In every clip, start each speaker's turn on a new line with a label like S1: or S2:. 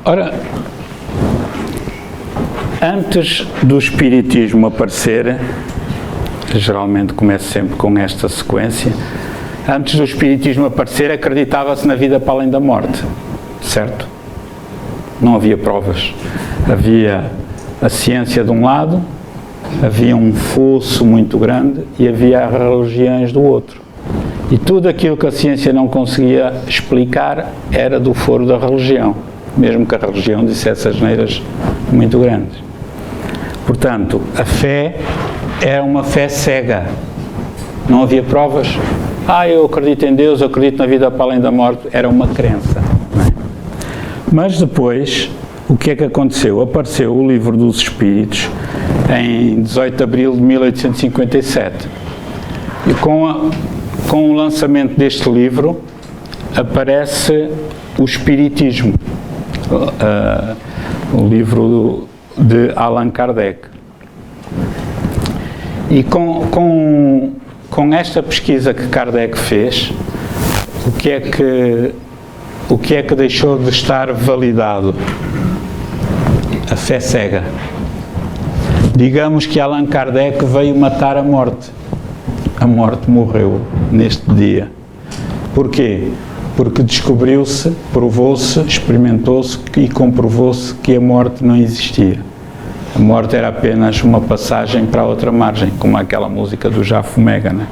S1: Ora, antes do espiritismo aparecer, geralmente começo sempre com esta sequência, antes do espiritismo aparecer acreditava-se na vida para além da morte, certo? Não havia provas. Havia a ciência de um lado, havia um fosso muito grande e havia as religiões do outro. E tudo aquilo que a ciência não conseguia explicar era do foro da religião, mesmo que a religião dissesse asneiras muito grandes. Portanto, a fé era uma fé cega. Não havia provas. Eu acredito em Deus, eu acredito na vida para além da morte. Era uma crença. Não é? Mas depois, o que é que aconteceu? Apareceu o Livro dos Espíritos em 18 de abril de 1857. E com o lançamento deste livro, aparece o Espiritismo, o livro de Allan Kardec. E com esta pesquisa que Kardec fez, o que é que deixou de estar validado? A fé cega. Digamos que Allan Kardec veio matar a morte. A morte morreu neste dia. Porquê? Porque descobriu-se, provou-se, experimentou-se e comprovou-se que a morte não existia. A morte era apenas uma passagem para a outra margem, como aquela música do Jafomega, né?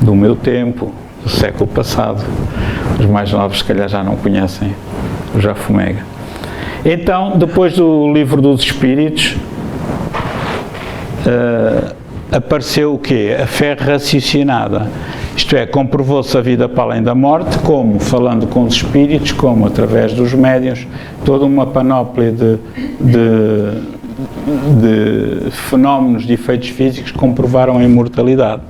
S1: Do meu tempo, do século passado. Os mais novos, se calhar, já não conhecem o Jafomega. Então, depois do Livro dos Espíritos, apareceu o quê? A fé raciocinada. Isto é, comprovou-se a vida para além da morte, como falando com os espíritos, como através dos médiuns, toda uma panóplia de fenómenos, de efeitos físicos que comprovaram a imortalidade.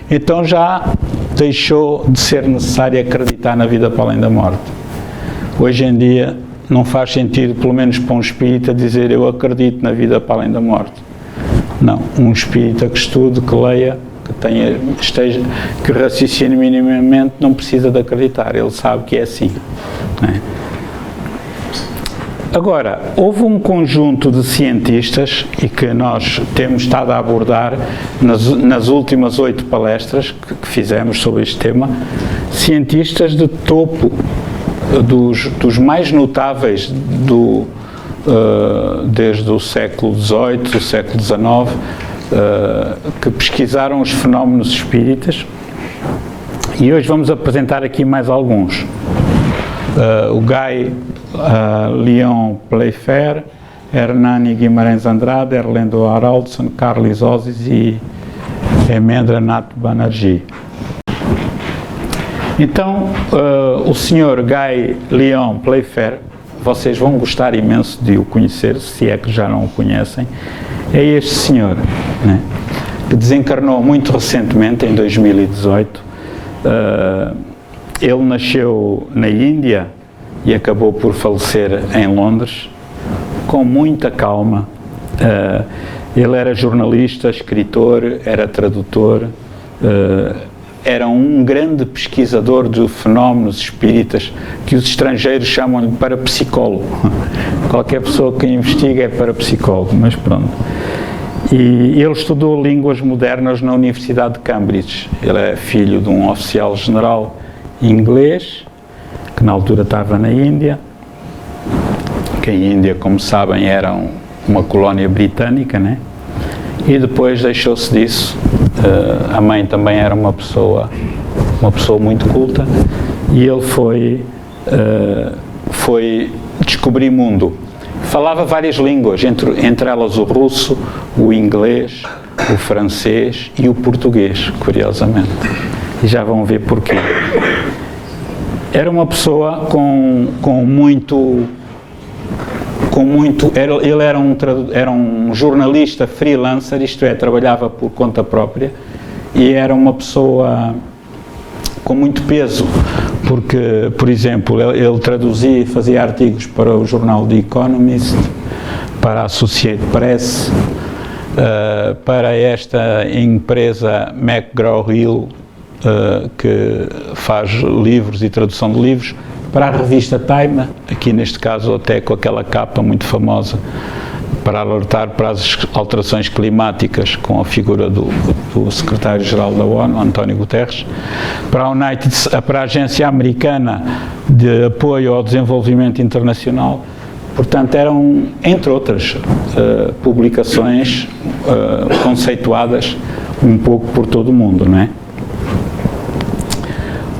S1: Então já deixou de ser necessário acreditar na vida para além da morte. Hoje em dia não faz sentido, pelo menos para um espírita, dizer eu acredito na vida para além da morte. Não, um espírita que estude, que leia, que raciocine minimamente, não precisa de acreditar, ele sabe que é assim. Não é? Agora, houve um conjunto de cientistas, e que nós temos estado a abordar nas últimas 8 palestras que fizemos sobre este tema, cientistas de topo, dos mais notáveis desde o século XVIII, do século XIX, que pesquisaram os fenómenos espíritas, e hoje vamos apresentar aqui mais alguns. O Guy Leon Playfair, Hernani Guimarães Andrade, Erlendo Haraldson, Carlos Osis e Hemendranath Banerjee. Então, o Sr. Guy Leon Playfair, vocês vão gostar imenso de o conhecer, se é que já não o conhecem, é este senhor, né, que desencarnou muito recentemente, em 2018. Ele nasceu na Índia e acabou por falecer em Londres, com muita calma. Ele era jornalista, escritor, era tradutor, era um grande pesquisador de fenómenos espíritas, que os estrangeiros chamam-lhe parapsicólogo. Qualquer pessoa que investiga é parapsicólogo, mas pronto. E ele estudou línguas modernas na Universidade de Cambridge. Ele é filho de um oficial general inglês, que na altura estava na Índia, que a Índia, como sabem, era uma colónia britânica, né? E depois deixou-se disso. A mãe também era uma pessoa muito culta, e ele foi descobrir mundo. Falava várias línguas, entre elas o russo, o inglês, o francês e o português, curiosamente. E já vão ver porquê. Era uma pessoa ele era um jornalista freelancer, isto é, trabalhava por conta própria, e era uma pessoa com muito peso, porque, por exemplo, ele traduzia e fazia artigos para o jornal The Economist, para a Associated Press, para esta empresa McGraw-Hill, que faz livros e tradução de livros, para a revista Time, aqui neste caso até com aquela capa muito famosa, para alertar para as alterações climáticas, com a figura do secretário-geral da ONU, António Guterres, para a Agência Americana de Apoio ao Desenvolvimento Internacional. Portanto, eram, entre outras, publicações conceituadas um pouco por todo o mundo, não é?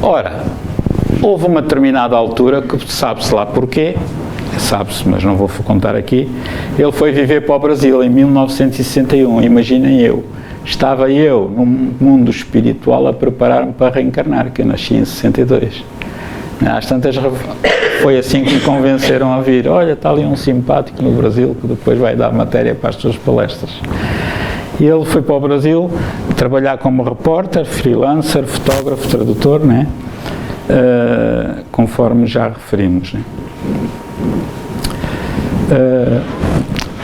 S1: Ora, houve uma determinada altura que sabe-se lá porquê, sabe-se, mas não vou contar aqui, ele foi viver para o Brasil em 1961, imaginem estava eu num mundo espiritual a preparar-me para reencarnar, que eu nasci em 62. Às tantas foi assim que me convenceram a vir, olha, está ali um simpático no Brasil que depois vai dar matéria para as suas palestras. E ele foi para o Brasil trabalhar como repórter, freelancer, fotógrafo, tradutor, né? Conforme já referimos, né?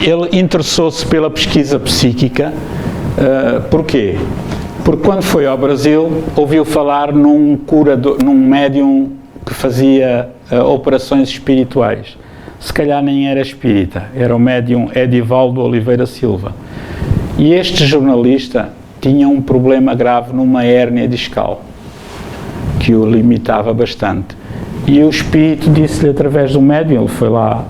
S1: Ele interessou-se pela pesquisa psíquica. Porquê? Porque quando foi ao Brasil ouviu falar num médium que fazia operações espirituais. Se calhar nem era espírita, era o médium Edivaldo Oliveira Silva. E este jornalista tinha um problema grave numa hérnia discal, que o limitava bastante. E o espírito disse-lhe através do médium, ele foi lá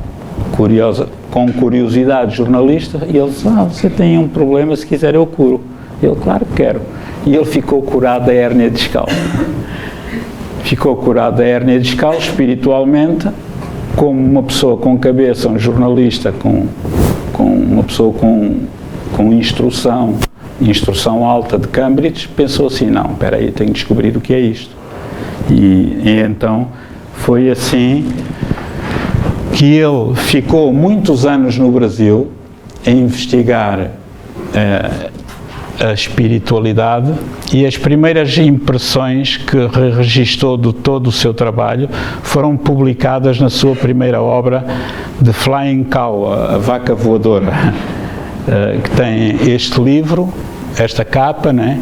S1: com curiosidade jornalista, e ele disse, você tem um problema, se quiser eu curo. Ele, claro que quero. E ele ficou curado da hérnia discal. Ficou curado da hérnia discal espiritualmente, como uma pessoa com cabeça, um jornalista, com uma pessoa com instrução alta de Cambridge, pensou assim, não, espera aí, tenho que descobrir o que é isto. E então foi assim que ele ficou muitos anos no Brasil a investigar a espiritualidade, e as primeiras impressões que registou de todo o seu trabalho foram publicadas na sua primeira obra, The Flying Cow, a vaca voadora, que tem este livro, esta capa, né?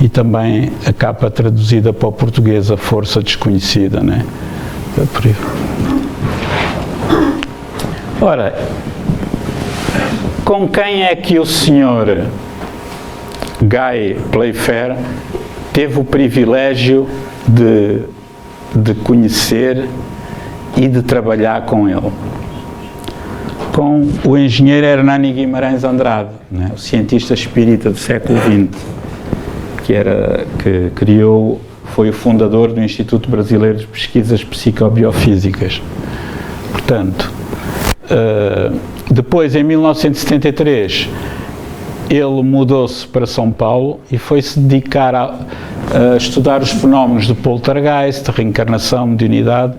S1: E também a capa traduzida para o português, A Força Desconhecida, né? Ora, com quem é que o senhor Guy Playfair teve o privilégio de conhecer e de trabalhar com ele? Com o engenheiro Hernani Guimarães Andrade, né? O cientista espírita do século XX, que foi o fundador do Instituto Brasileiro de Pesquisas Psicobiofísicas. Portanto, depois, em 1973, ele mudou-se para São Paulo e foi-se dedicar a estudar os fenómenos de poltergeist, de reencarnação, mediunidade,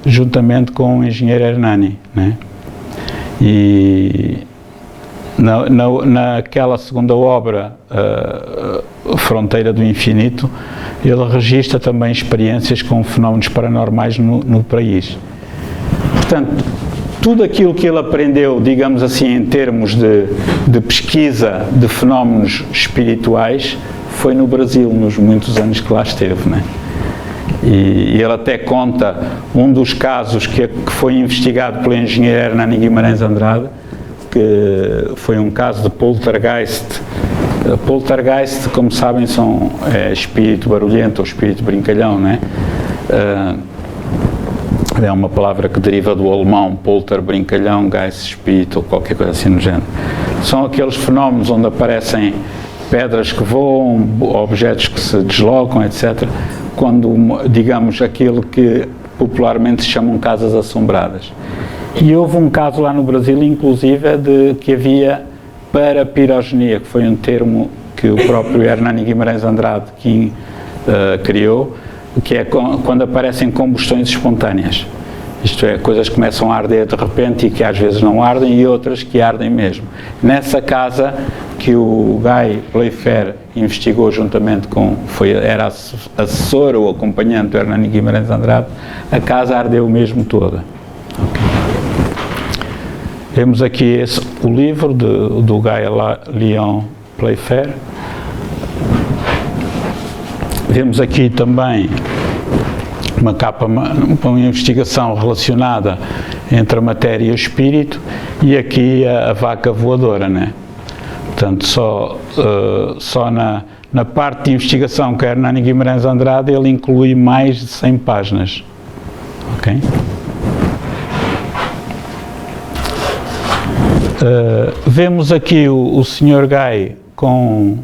S1: juntamente com o engenheiro Hernani, né? E naquela segunda obra, Fronteira do Infinito, ele registra também experiências com fenómenos paranormais no país. Portanto, tudo aquilo que ele aprendeu, digamos assim, em termos de pesquisa de fenómenos espirituais, foi no Brasil, nos muitos anos que lá esteve, né? E ele até conta um dos casos que foi investigado pelo engenheiro Hernani Guimarães Andrade, que foi um caso de poltergeist. Poltergeist, como sabem, é espírito barulhento ou espírito brincalhão, né? É uma palavra que deriva do alemão, polter, brincalhão, geist, espírito, ou qualquer coisa assim no género. São aqueles fenómenos onde aparecem pedras que voam, objetos que se deslocam, etc., quando, digamos, aquilo que popularmente se chamam casas assombradas. E houve um caso lá no Brasil, inclusive, de que havia parapirogenia, que foi um termo que o próprio Hernani Guimarães Andrade criou, que é quando aparecem combustões espontâneas. Isto é, coisas que começam a arder de repente e que às vezes não ardem, e outras que ardem mesmo. Nessa casa que o Guy Playfair investigou juntamente era assessor ou acompanhante do Hernani Guimarães Andrade, a casa ardeu mesmo toda. Okay. Temos aqui o livro do Guy Leon Playfair. Vemos aqui também uma investigação relacionada entre a matéria e o espírito, e aqui a vaca voadora, né? Portanto, só na parte de investigação que Hernani Guimarães Andrade, ele inclui mais de 100 páginas. Ok? Vemos aqui o Sr. Guy com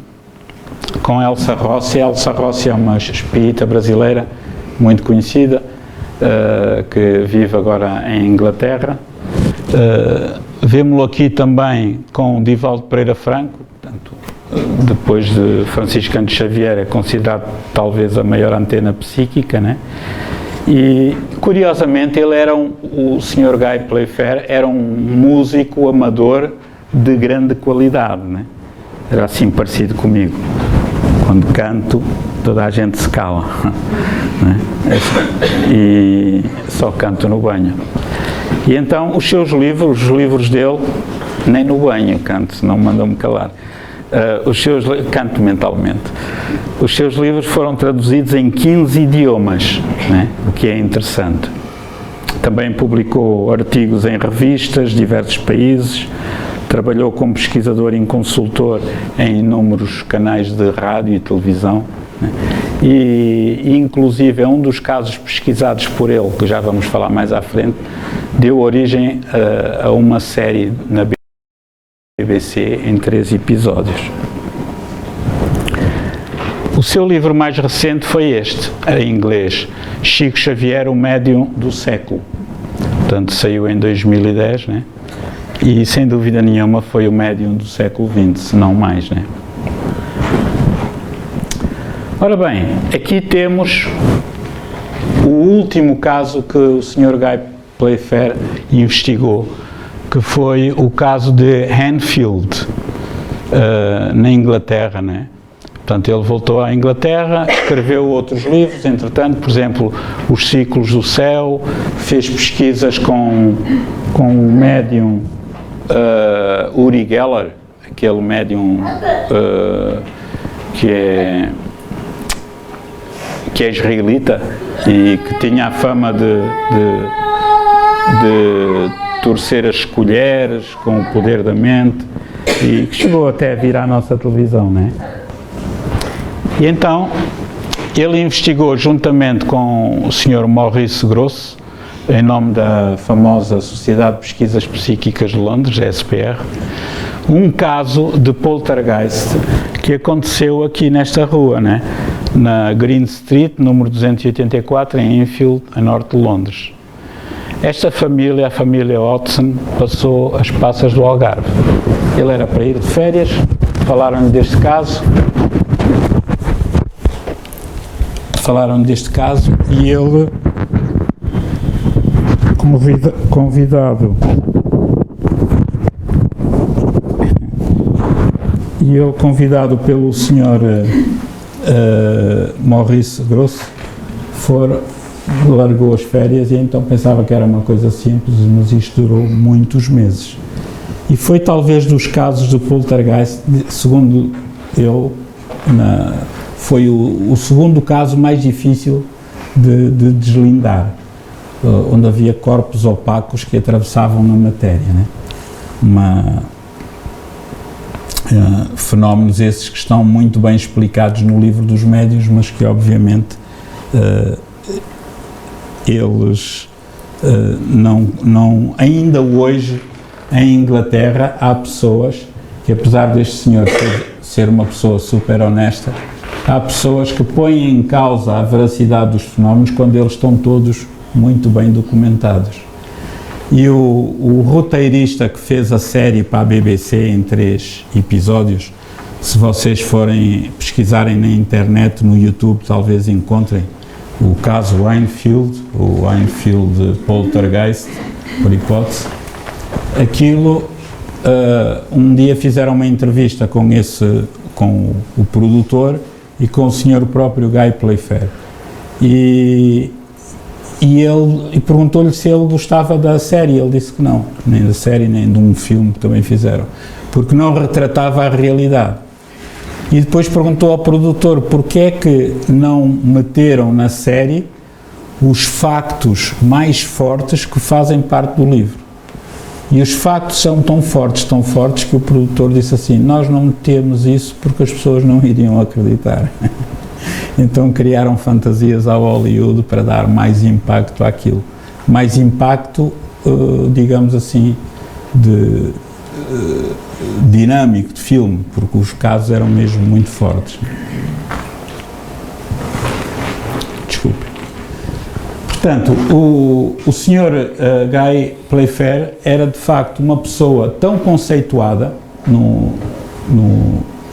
S1: Elsa Rossi. Elsa Rossi é uma espírita brasileira muito conhecida, que vive agora em Inglaterra. Vemo-lo aqui também com Divaldo Pereira Franco, portanto, depois de Francisco Cândido Xavier, é considerado talvez a maior antena psíquica, né? E, curiosamente, ele era o Sr. Guy Playfair era um músico amador de grande qualidade, né? Era assim parecido comigo. Quando canto, toda a gente se cala, né? E só canto no banho. E então os seus livros, os livros dele, nem no banho canto, senão mandam-me calar. Canto mentalmente. Os seus livros foram traduzidos em 15 idiomas, né? O que é interessante. Também publicou artigos em revistas de diversos países, trabalhou como pesquisador e consultor em inúmeros canais de rádio e televisão, né? E inclusive é um dos casos pesquisados por ele, que já vamos falar mais à frente, deu origem a uma série na BBC em 3 episódios. O seu livro mais recente foi este, em inglês, Chico Xavier, o Médium do Século. Portanto, saiu em 2010, né? E sem dúvida nenhuma foi o médium do século XX, se não mais, né? Ora bem, aqui temos o último caso que o Sr. Guy Playfair investigou, que foi o caso de Enfield, na Inglaterra, né? Portanto, ele voltou à Inglaterra, escreveu outros livros, entretanto, por exemplo, Os Ciclos do Céu, fez pesquisas com o médium Uri Geller, aquele médium que é israelita e que tinha a fama de torcer as colheres com o poder da mente, e que chegou até a vir à nossa televisão, né? E então ele investigou juntamente com o Sr. Maurice Grosse, em nome da famosa Sociedade de Pesquisas Psíquicas de Londres, SPR, um caso de poltergeist que aconteceu aqui nesta rua, né? Na Green Street, número 284, em Enfield, a norte de Londres. Esta família, a família Hodgson, passou as passas do Algarve. Ele era para ir de férias, falaram-lhe deste caso, e ele, convidado pelo Sr. Maurice Grosse, largou as férias, e então pensava que era uma coisa simples, mas isto durou muitos meses. E foi talvez dos casos do poltergeist, segundo ele, foi o segundo caso mais difícil de deslindar, onde havia corpos opacos que atravessavam na matéria, né? Fenómenos esses que estão muito bem explicados no livro dos médiuns, mas que obviamente eles ainda hoje em Inglaterra há pessoas que, apesar deste senhor ser uma pessoa super honesta, há pessoas que põem em causa a veracidade dos fenómenos quando eles estão todos muito bem documentados. E o roteirista que fez a série para a BBC em 3 episódios, se vocês forem pesquisarem na internet, no YouTube, talvez encontrem o caso Enfield, o Enfield Poltergeist, por hipótese. Aquilo, um dia fizeram uma entrevista com o produtor e com o senhor próprio Guy Playfair. E perguntou-lhe se ele gostava da série. Ele disse que não, nem da série, nem de um filme que também fizeram, porque não retratava a realidade.
S2: E depois perguntou ao produtor porque é que não meteram na série os factos mais fortes que fazem parte do livro. E os factos são tão fortes que o produtor disse assim: nós não metemos isso porque as pessoas não iriam acreditar. Então criaram fantasias ao Hollywood para dar mais impacto àquilo. Mais impacto, digamos assim, dinâmico de filme, porque os casos eram mesmo muito fortes. Desculpe. Portanto, o Sr. Guy Playfair era de facto uma pessoa tão conceituada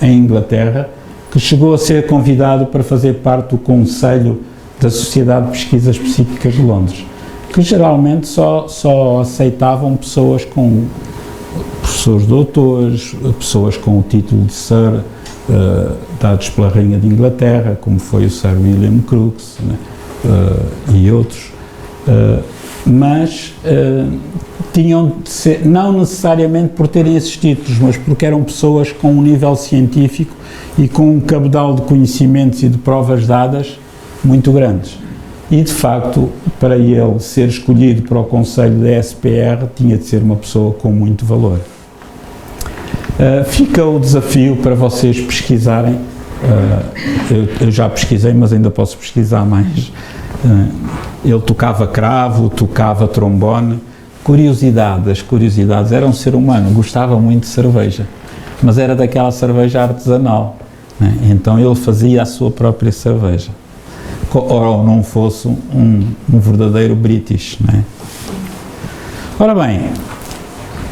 S2: em Inglaterra que chegou a ser convidado para fazer parte do Conselho da Sociedade de Pesquisas Psíquicas de Londres, que geralmente só aceitavam pessoas com professores doutores, pessoas com o título de Sir, dados pela Rainha de Inglaterra, como foi o Sir William Crookes, né? E outros, mas tinham de ser, não necessariamente por terem esses títulos, mas porque eram pessoas com um nível científico e com um cabedal de conhecimentos e de provas dadas muito grandes. E, de facto, para ele ser escolhido para o Conselho da SPR, tinha de ser uma pessoa com muito valor. Fica o desafio para vocês pesquisarem. Eu já pesquisei, mas ainda posso pesquisar mais. Ele tocava cravo, tocava trombone. As curiosidades, era um ser humano, gostava muito de cerveja, mas era daquela cerveja artesanal, né? Então ele fazia a sua própria cerveja, ou não fosse um verdadeiro British, né? Ora bem,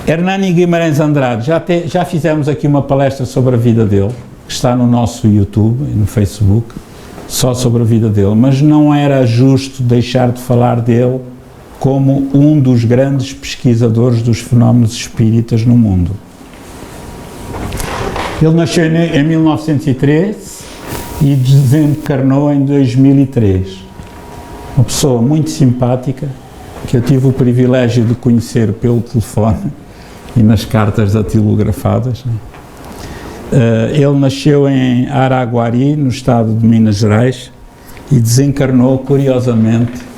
S2: Hernani Guimarães Andrade, já fizemos aqui uma palestra sobre a vida dele, que está no nosso YouTube e no Facebook, só sobre a vida dele, mas não era justo deixar de falar dele como um dos grandes pesquisadores dos fenómenos espíritas no mundo. Ele nasceu em 1913 e desencarnou em 2003. Uma pessoa muito simpática, que eu tive o privilégio de conhecer pelo telefone e nas cartas datilografadas. Ele nasceu em Araguari, no estado de Minas Gerais, e desencarnou, curiosamente,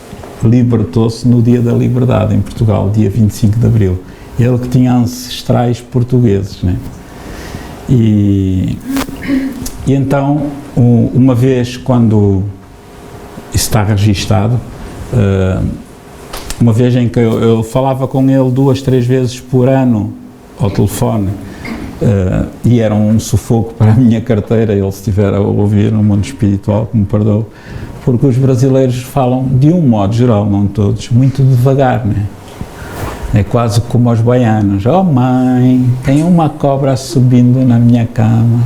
S2: libertou-se no Dia da Liberdade, em Portugal, dia 25 de Abril. Ele que tinha ancestrais portugueses, né? E então, uma vez, quando isso está registado, uma vez em que eu falava com ele 2, 3 vezes por ano ao telefone, e era um sufoco para a minha carteira, ele se estiver a ouvir no mundo espiritual, que me perdoe, porque os brasileiros falam, de um modo geral, não todos, muito devagar, né? É quase como os baianos: oh mãe, tem uma cobra subindo na minha cama,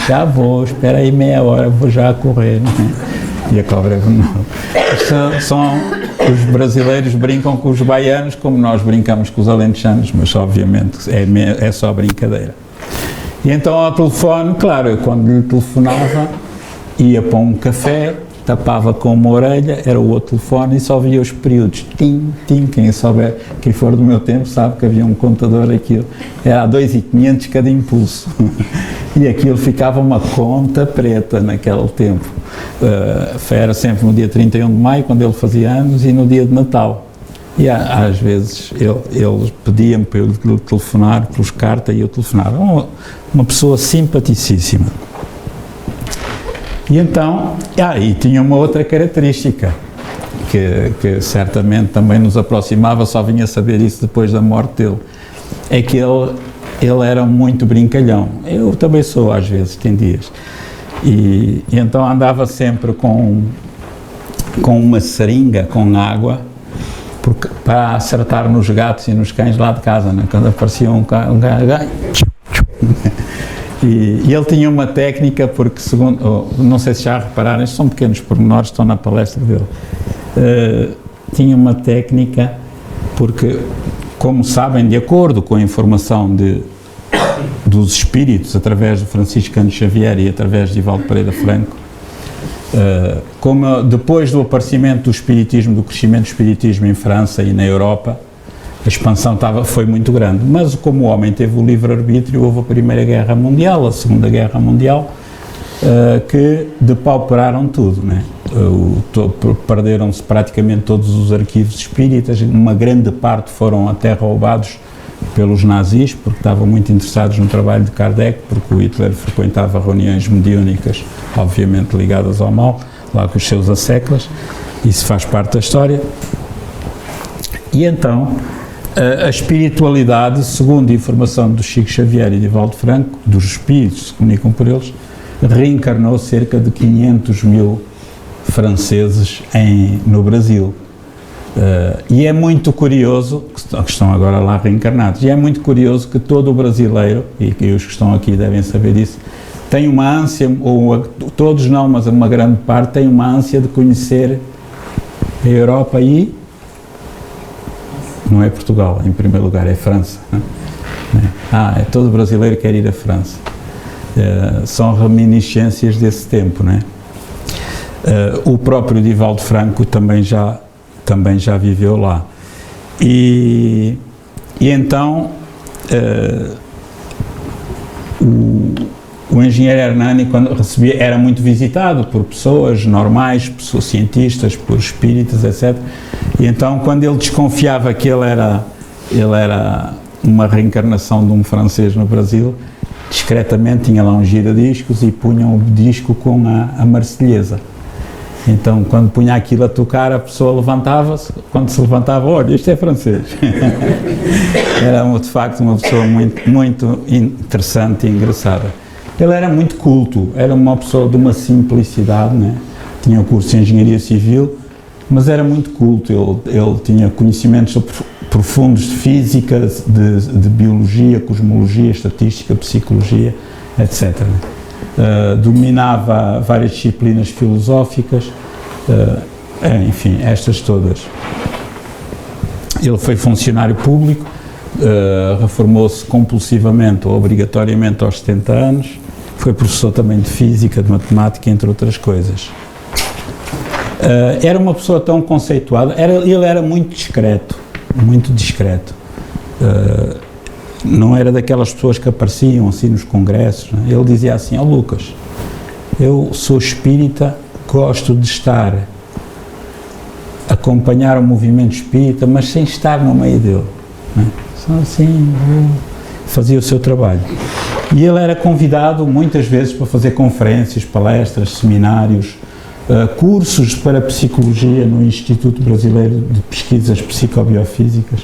S2: já vou, espera aí meia hora, vou já correr, né? E a cobra não. Os brasileiros brincam com os baianos como nós brincamos com os alentejanos, mas obviamente é só brincadeira. E então ao telefone, claro, eu quando lhe telefonava, ia para um café, tapava com uma orelha, era o outro telefone e só via os períodos, tim, tim, quem souber, quem for do meu tempo sabe que havia um contador, aquilo, era a 2.500 cada impulso, e aquilo ficava uma conta preta naquele tempo. Era sempre no dia 31 de maio, quando ele fazia anos, e no dia de Natal. E às vezes ele pedia-me para eu lhe telefonar pelos cartas e eu telefonava. Uma pessoa simpaticíssima. E então, e tinha uma outra característica, que certamente também nos aproximava, só vinha saber isso depois da morte dele, é que ele era muito brincalhão. Eu também sou, às vezes, tem dias. E então andava sempre com uma seringa com água, para acertar nos gatos e nos cães lá de casa, né? Quando aparecia um gajo, e ele tinha uma técnica, porque segundo, não sei se já repararam, estes são pequenos pormenores, estão na palestra dele, tinha uma técnica, porque, como sabem, de acordo com a informação dos espíritos, através de Francisco Cândido Xavier e através de Divaldo Pereira Franco, como depois do aparecimento do espiritismo, do crescimento do espiritismo em França e na Europa, a expansão foi muito grande, mas como o homem teve o livre-arbítrio, houve a Primeira Guerra Mundial, a Segunda Guerra Mundial, que depauperaram tudo, né? Perderam-se praticamente todos os arquivos espíritas, uma grande parte foram até roubados pelos nazis, porque estavam muito interessados no trabalho de Kardec, porque o Hitler frequentava reuniões mediúnicas, obviamente ligadas ao mal, lá com os seus asseclas, isso faz parte da história. E então, a espiritualidade, segundo a informação do Chico Xavier e de Divaldo Franco, dos espíritos que se comunicam por eles, reencarnou cerca de 500 mil franceses no Brasil. E é muito curioso, que estão agora lá reencarnados, e é muito curioso que todo o brasileiro, e os que estão aqui devem saber isso, tem uma ânsia, ou todos não, mas uma grande parte, tem uma ânsia de conhecer a Europa e não é Portugal, em primeiro lugar, é França. Todo brasileiro quer ir à França. São reminiscências desse tempo, né? O próprio Divaldo Franco também já viveu lá. E então o engenheiro Hernani, quando recebia, era muito visitado por pessoas normais, por cientistas, por espíritas, etc. E então, quando ele desconfiava que ele era uma reencarnação de um francês no Brasil, discretamente tinha lá um giradiscos e punham o disco com a Marselhesa. Então, quando punha aquilo a tocar, a pessoa levantava-se. Quando se levantava, olha, isto é francês. Era, de facto, uma pessoa muito, muito interessante e engraçada. Ele era muito culto, era uma pessoa de uma simplicidade, né? Tinha o curso de Engenharia Civil, mas era muito culto. Ele tinha conhecimentos profundos de física, de biologia, cosmologia, estatística, psicologia, etc. Dominava várias disciplinas filosóficas, enfim, estas todas. Ele foi funcionário público, reformou-se compulsivamente ou obrigatoriamente aos 70 anos, foi professor também de física, de matemática, entre outras coisas. Era uma pessoa tão conceituada, ele era muito discreto, não era daquelas pessoas que apareciam assim nos congressos, né? Ele dizia assim: Lucas, eu sou espírita, gosto de estar a acompanhar o movimento espírita, mas sem estar no meio dele, né? Só assim, fazia o seu trabalho. E ele era convidado muitas vezes para fazer conferências, palestras, seminários, cursos para psicologia no Instituto Brasileiro de Pesquisas Psicobiofísicas.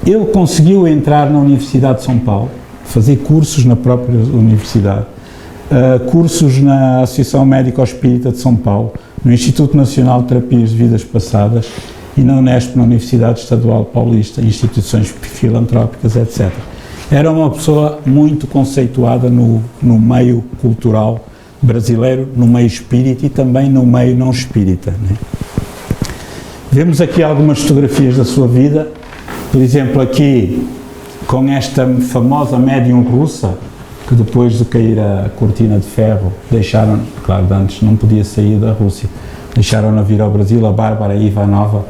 S2: Ele conseguiu entrar na Universidade de São Paulo, fazer cursos na própria universidade, cursos na Associação Médico-Espírita de São Paulo, no Instituto Nacional de Terapias de Vidas Passadas e na Unesp, na Universidade Estadual Paulista, instituições filantrópicas, etc. Era uma pessoa muito conceituada no meio cultural brasileiro, no meio espírita e também no meio não espírita, né? Vemos aqui algumas fotografias da sua vida, por exemplo, aqui com esta famosa médium russa, que depois de cair a cortina de ferro, deixaram, claro, antes não podia sair da Rússia, deixaram-na vir ao Brasil, a Bárbara Ivanova,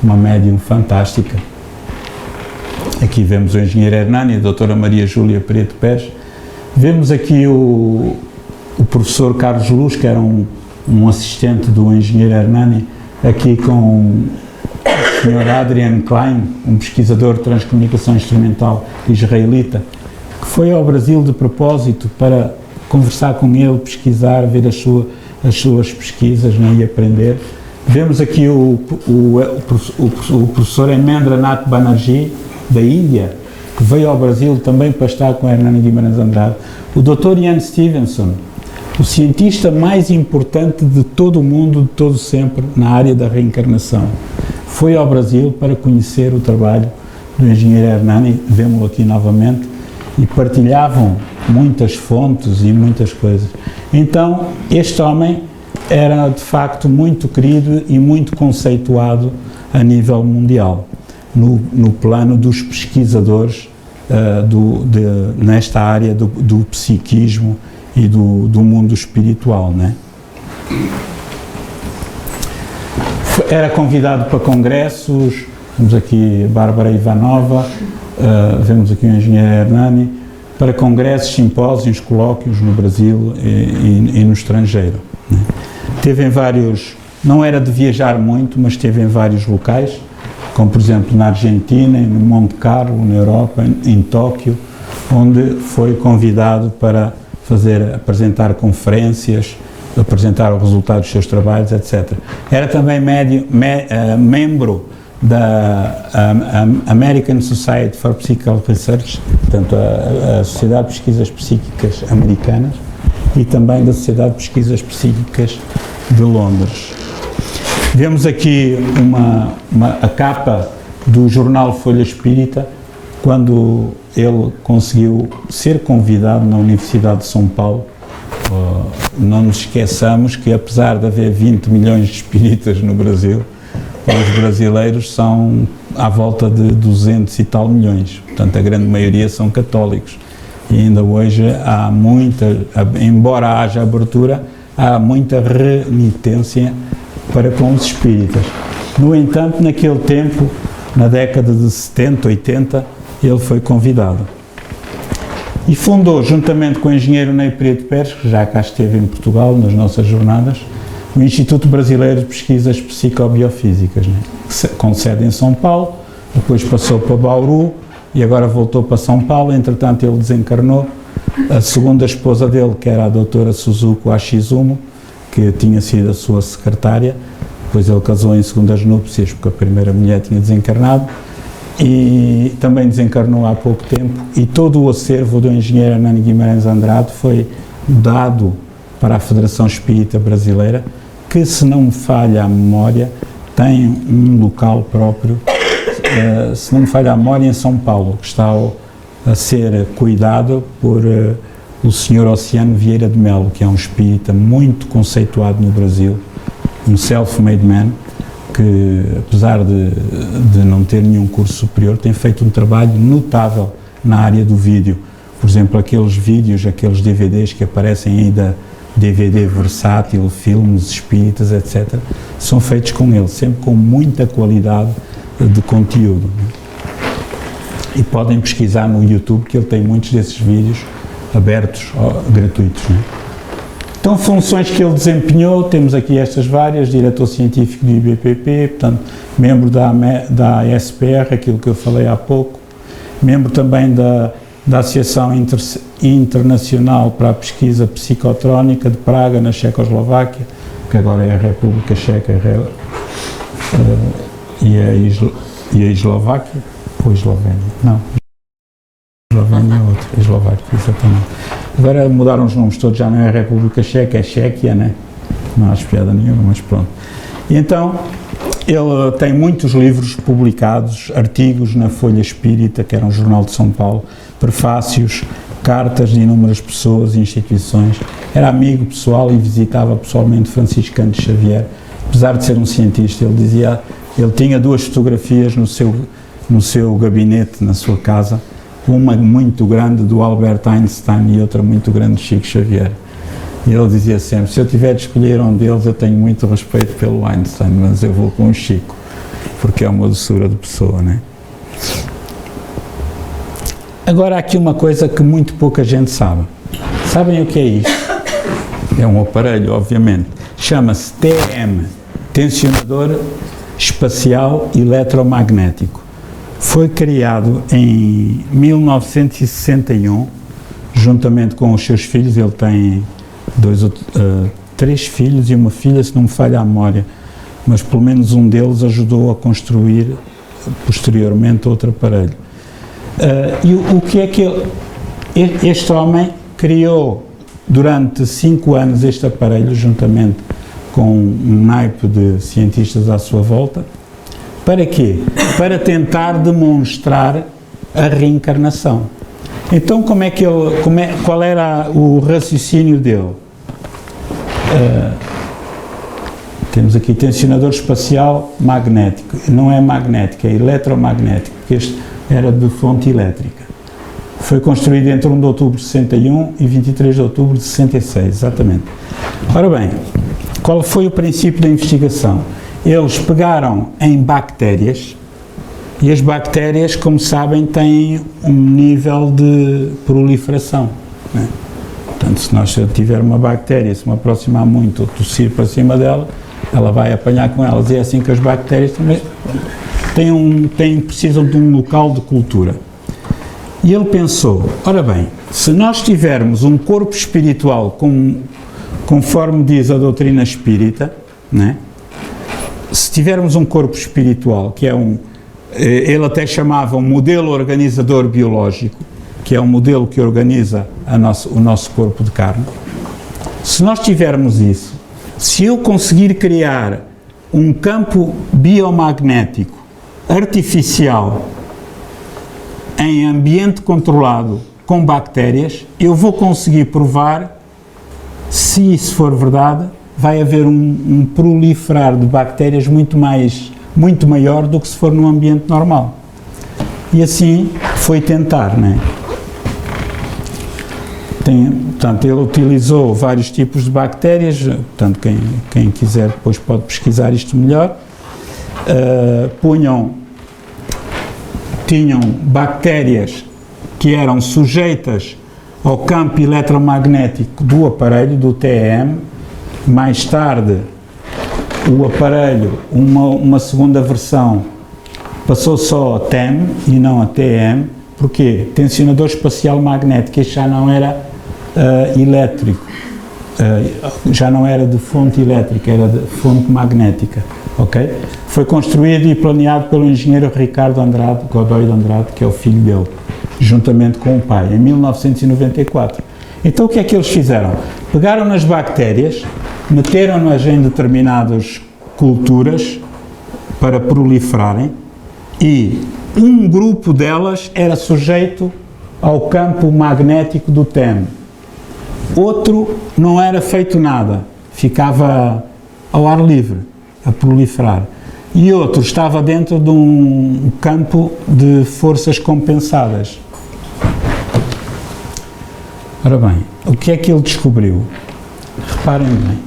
S2: uma médium fantástica. Aqui vemos o engenheiro Hernani, a doutora Maria Júlia Preto Pérez. Vemos aqui o professor Carlos Luz, que era um assistente do engenheiro Hernani, aqui com o Sr. Adrian Klein, um pesquisador de transcomunicação instrumental israelita, que foi ao Brasil de propósito para conversar com ele, pesquisar, ver as suas pesquisas, né, e aprender. Vemos aqui o professor Hemendra Nath Banerjee, da Índia, que veio ao Brasil também para estar com Hernani Guimarães Andrade. O Dr. Ian Stevenson, o cientista mais importante de todo o mundo, de todo sempre, na área da reencarnação, foi ao Brasil para conhecer o trabalho do engenheiro Hernani, vemos-lo aqui novamente, e partilhavam muitas fontes e muitas coisas. Então, este homem era de facto muito querido e muito conceituado a nível mundial, no plano dos pesquisadores nesta área do psiquismo e do mundo espiritual, né? Era convidado para congressos, vemos aqui a Bárbara Ivanova, vemos aqui o engenheiro Hernani, para congressos, simpósios, colóquios no Brasil e no estrangeiro. Né? Teve em vários, não era de viajar muito, mas esteve em vários locais, como por exemplo na Argentina, em Monte Carlo, na Europa, em Tóquio, onde foi convidado para apresentar conferências, apresentar os resultados dos seus trabalhos, etc. Era também membro da American Society for Psychical Research, portanto a Sociedade de Pesquisas Psíquicas Americanas, e também da Sociedade de Pesquisas Psíquicas de Londres. Vemos aqui a capa do jornal Folha Espírita, quando ele conseguiu ser convidado na Universidade de São Paulo. Não nos esqueçamos que, apesar de haver 20 milhões de espíritas no Brasil, os brasileiros são à volta de 200 e tal milhões, portanto a grande maioria são católicos, e ainda hoje há muita, embora haja abertura, há muita renitência para com os espíritas. No entanto, naquele tempo, na década de 70, 80, ele foi convidado. E fundou, juntamente com o engenheiro Ney Prieto Pérez, que já cá esteve em Portugal, nas nossas jornadas, o Instituto Brasileiro de Pesquisas Psicobiofísicas, né? Com sede em São Paulo, depois passou para Bauru e agora voltou para São Paulo. Entretanto, ele desencarnou. A segunda esposa dele, que era a doutora Suzuko Ashizumo, que tinha sido a sua secretária, depois ele casou em segundas núpcias, porque a primeira mulher tinha desencarnado, e também desencarnou há pouco tempo, e todo o acervo do engenheiro Hernani Guimarães Andrade foi dado para a Federação Espírita Brasileira, que, se não me falha a memória, tem um local próprio, se não me falha a memória, em São Paulo, que está a ser cuidado por o Sr. Oceano Vieira de Melo, que é um espírita muito conceituado no Brasil, um self-made man, que, apesar de não ter nenhum curso superior, tem feito um trabalho notável na área do vídeo. Por exemplo, aqueles vídeos, aqueles DVDs que aparecem aí da DVD versátil, filmes espíritas, etc., são feitos com ele, sempre com muita qualidade de conteúdo. E podem pesquisar no YouTube, que ele tem muitos desses vídeos abertos, gratuitos. Então, funções que ele desempenhou, temos aqui estas várias: diretor científico do IBPP, portanto, membro da SPR, aquilo que eu falei há pouco, membro também da Associação Internacional para a Pesquisa Psicotrónica de Praga, na Checoslováquia, que agora é a República Checa e a Eslováquia, ou Eslovénia, não, Eslovénia é outra, Eslováquia, exatamente. Agora mudaram os nomes todos, já não é a República Checa, é Chequia, né? Não há piada nenhuma, mas pronto. E então, ele tem muitos livros publicados, artigos na Folha Espírita, que era um jornal de São Paulo, prefácios, cartas de inúmeras pessoas e instituições. Era amigo pessoal e visitava pessoalmente Francisco Cândido Xavier. Apesar de ser um cientista, ele tinha duas fotografias no seu gabinete, na sua casa, uma muito grande do Albert Einstein e outra muito grande de Chico Xavier. E ele dizia sempre: se eu tiver de escolher um deles, eu tenho muito respeito pelo Einstein, mas eu vou com o Chico, porque é uma doçura de pessoa, né? Agora, há aqui uma coisa que muito pouca gente sabe. Sabem o que é isto? É um aparelho, obviamente. Chama-se TEM, Tensionador Espacial Eletromagnético. Foi criado em 1961, juntamente com os seus filhos. Ele tem três filhos e uma filha, se não me falha a memória, mas pelo menos um deles ajudou a construir posteriormente outro aparelho. E o que é que este homem criou durante 5 anos este aparelho, juntamente com um naipe de cientistas à sua volta. Para quê? Para tentar demonstrar a reencarnação. Então, qual era o raciocínio dele? Temos aqui tensionador espacial magnético. Não é magnético, é eletromagnético, porque este era de fonte elétrica. Foi construído entre 1 de outubro de 61 e 23 de outubro de 66, exatamente. Ora bem, qual foi o princípio da investigação? Eles pegaram em bactérias E as bactérias, como sabem, têm um nível de proliferação, né? Portanto, se nós tiver uma bactéria, se me aproximar muito ou tossir para cima dela, ela vai apanhar com elas. E é assim que as bactérias também precisam de um local de cultura. E ele pensou, ora bem, se nós tivermos um corpo espiritual conforme diz a doutrina espírita, né? Se tivermos um corpo espiritual, que é ele até chamava um modelo organizador biológico, que é um modelo que organiza o nosso corpo de carne, se nós tivermos isso, se eu conseguir criar um campo biomagnético artificial em ambiente controlado com bactérias, eu vou conseguir provar, se isso for verdade, vai haver um proliferar de bactérias muito maior do que se for num ambiente normal. E assim foi tentar, não é? Portanto, ele utilizou vários tipos de bactérias, portanto, quem quiser depois pode pesquisar isto melhor. Tinham bactérias que eram sujeitas ao campo eletromagnético do aparelho, do TEM. Mais tarde, o aparelho, uma segunda versão, passou só a TEM e não a TEM. Porquê? Tensionador espacial magnético, este já não era elétrico, já não era de fonte elétrica, era de fonte magnética, ok? Foi construído e planeado pelo engenheiro Ricardo Godoy de Andrade, que é o filho dele, juntamente com o pai, em 1994. Então o que é que eles fizeram? Pegaram nas bactérias, meteram-nas em determinadas culturas para proliferarem e um grupo delas era sujeito ao campo magnético do TEM. Outro não era feito nada, ficava ao ar livre, a proliferar. E outro estava dentro de um campo de forças compensadas. Ora bem, o que é que ele descobriu? Reparem bem,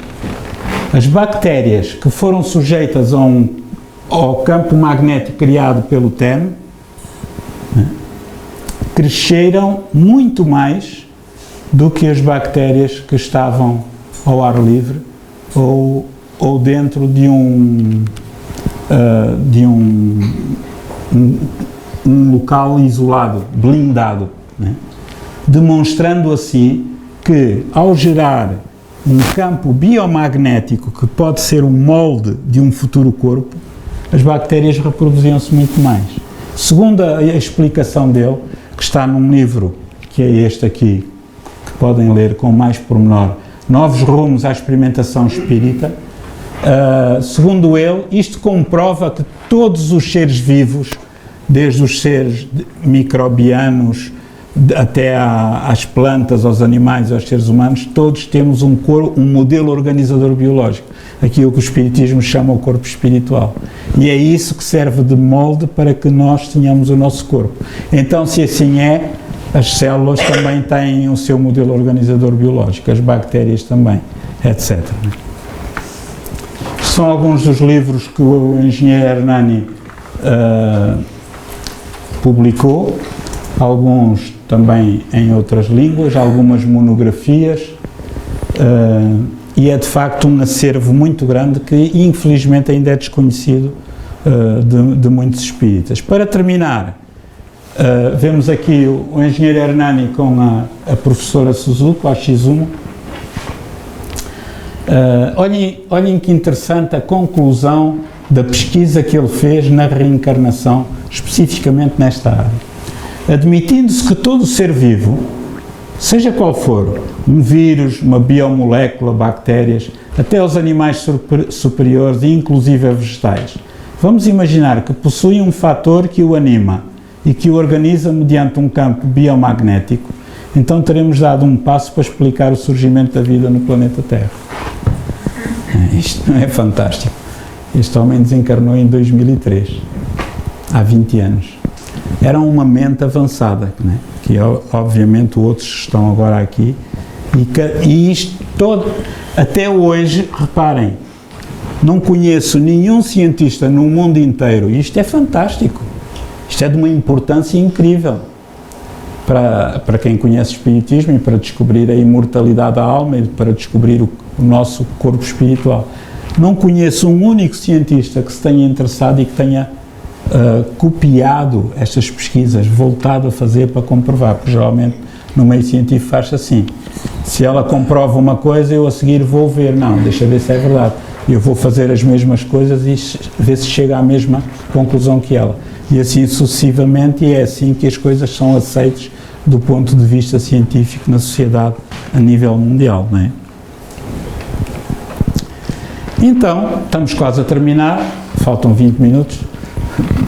S2: as bactérias que foram sujeitas ao campo magnético criado pelo TEM, né, cresceram muito mais do que as bactérias que estavam ao ar livre ou dentro de um local isolado, blindado, né? Demonstrando assim que, ao gerar um campo biomagnético que pode ser um molde de um futuro corpo, as bactérias reproduziam-se muito mais. Segundo a explicação dele, que está num livro que é este aqui, que podem ler com mais pormenor, Novos Rumos à Experimentação Espírita, segundo ele, isto comprova que todos os seres vivos, desde os seres microbianos até às plantas, aos animais, aos seres humanos, todos temos um modelo organizador biológico, aquilo que o Espiritismo chama o corpo espiritual. E é isso que serve de molde para que nós tenhamos o nosso corpo. Então, se assim é, as células também têm o seu modelo organizador biológico, as bactérias também, etc. São alguns dos livros que o engenheiro Hernani publicou, alguns também em outras línguas, algumas monografias, e é de facto um acervo muito grande que infelizmente ainda é desconhecido de muitos espíritas. Para terminar, vemos aqui o engenheiro Hernani com a professora Suzuko, a Shizumo. Olhem que interessante a conclusão da pesquisa que ele fez na reencarnação, especificamente nesta área. Admitindo-se que todo ser vivo, seja qual for, um vírus, uma biomolécula, bactérias, até os animais superiores e inclusive vegetais, vamos imaginar que possui um fator que o anima e que o organiza mediante um campo biomagnético, então teremos dado um passo para explicar o surgimento da vida no planeta Terra. Isto não é fantástico? Este homem desencarnou em 2003, há 20 anos. Era uma mente avançada, né? Que obviamente outros estão agora aqui, e isto todo, até hoje, reparem, não conheço nenhum cientista no mundo inteiro, e isto é fantástico, Isto é de uma importância incrível para quem conhece o Espiritismo e para descobrir a imortalidade da alma e para descobrir o nosso corpo espiritual. Não conheço um único cientista que se tenha interessado e que tenha copiado estas pesquisas, voltado a fazer para comprovar, porque geralmente no meio científico faz assim. Se ela comprova uma coisa, eu a seguir vou ver, não, deixa ver se é verdade. Eu vou fazer as mesmas coisas e ver se chega à mesma conclusão que ela. E assim sucessivamente, e é assim que as coisas são aceitas do ponto de vista científico na sociedade a nível mundial, não é? Então, estamos quase a terminar, faltam 20 minutos,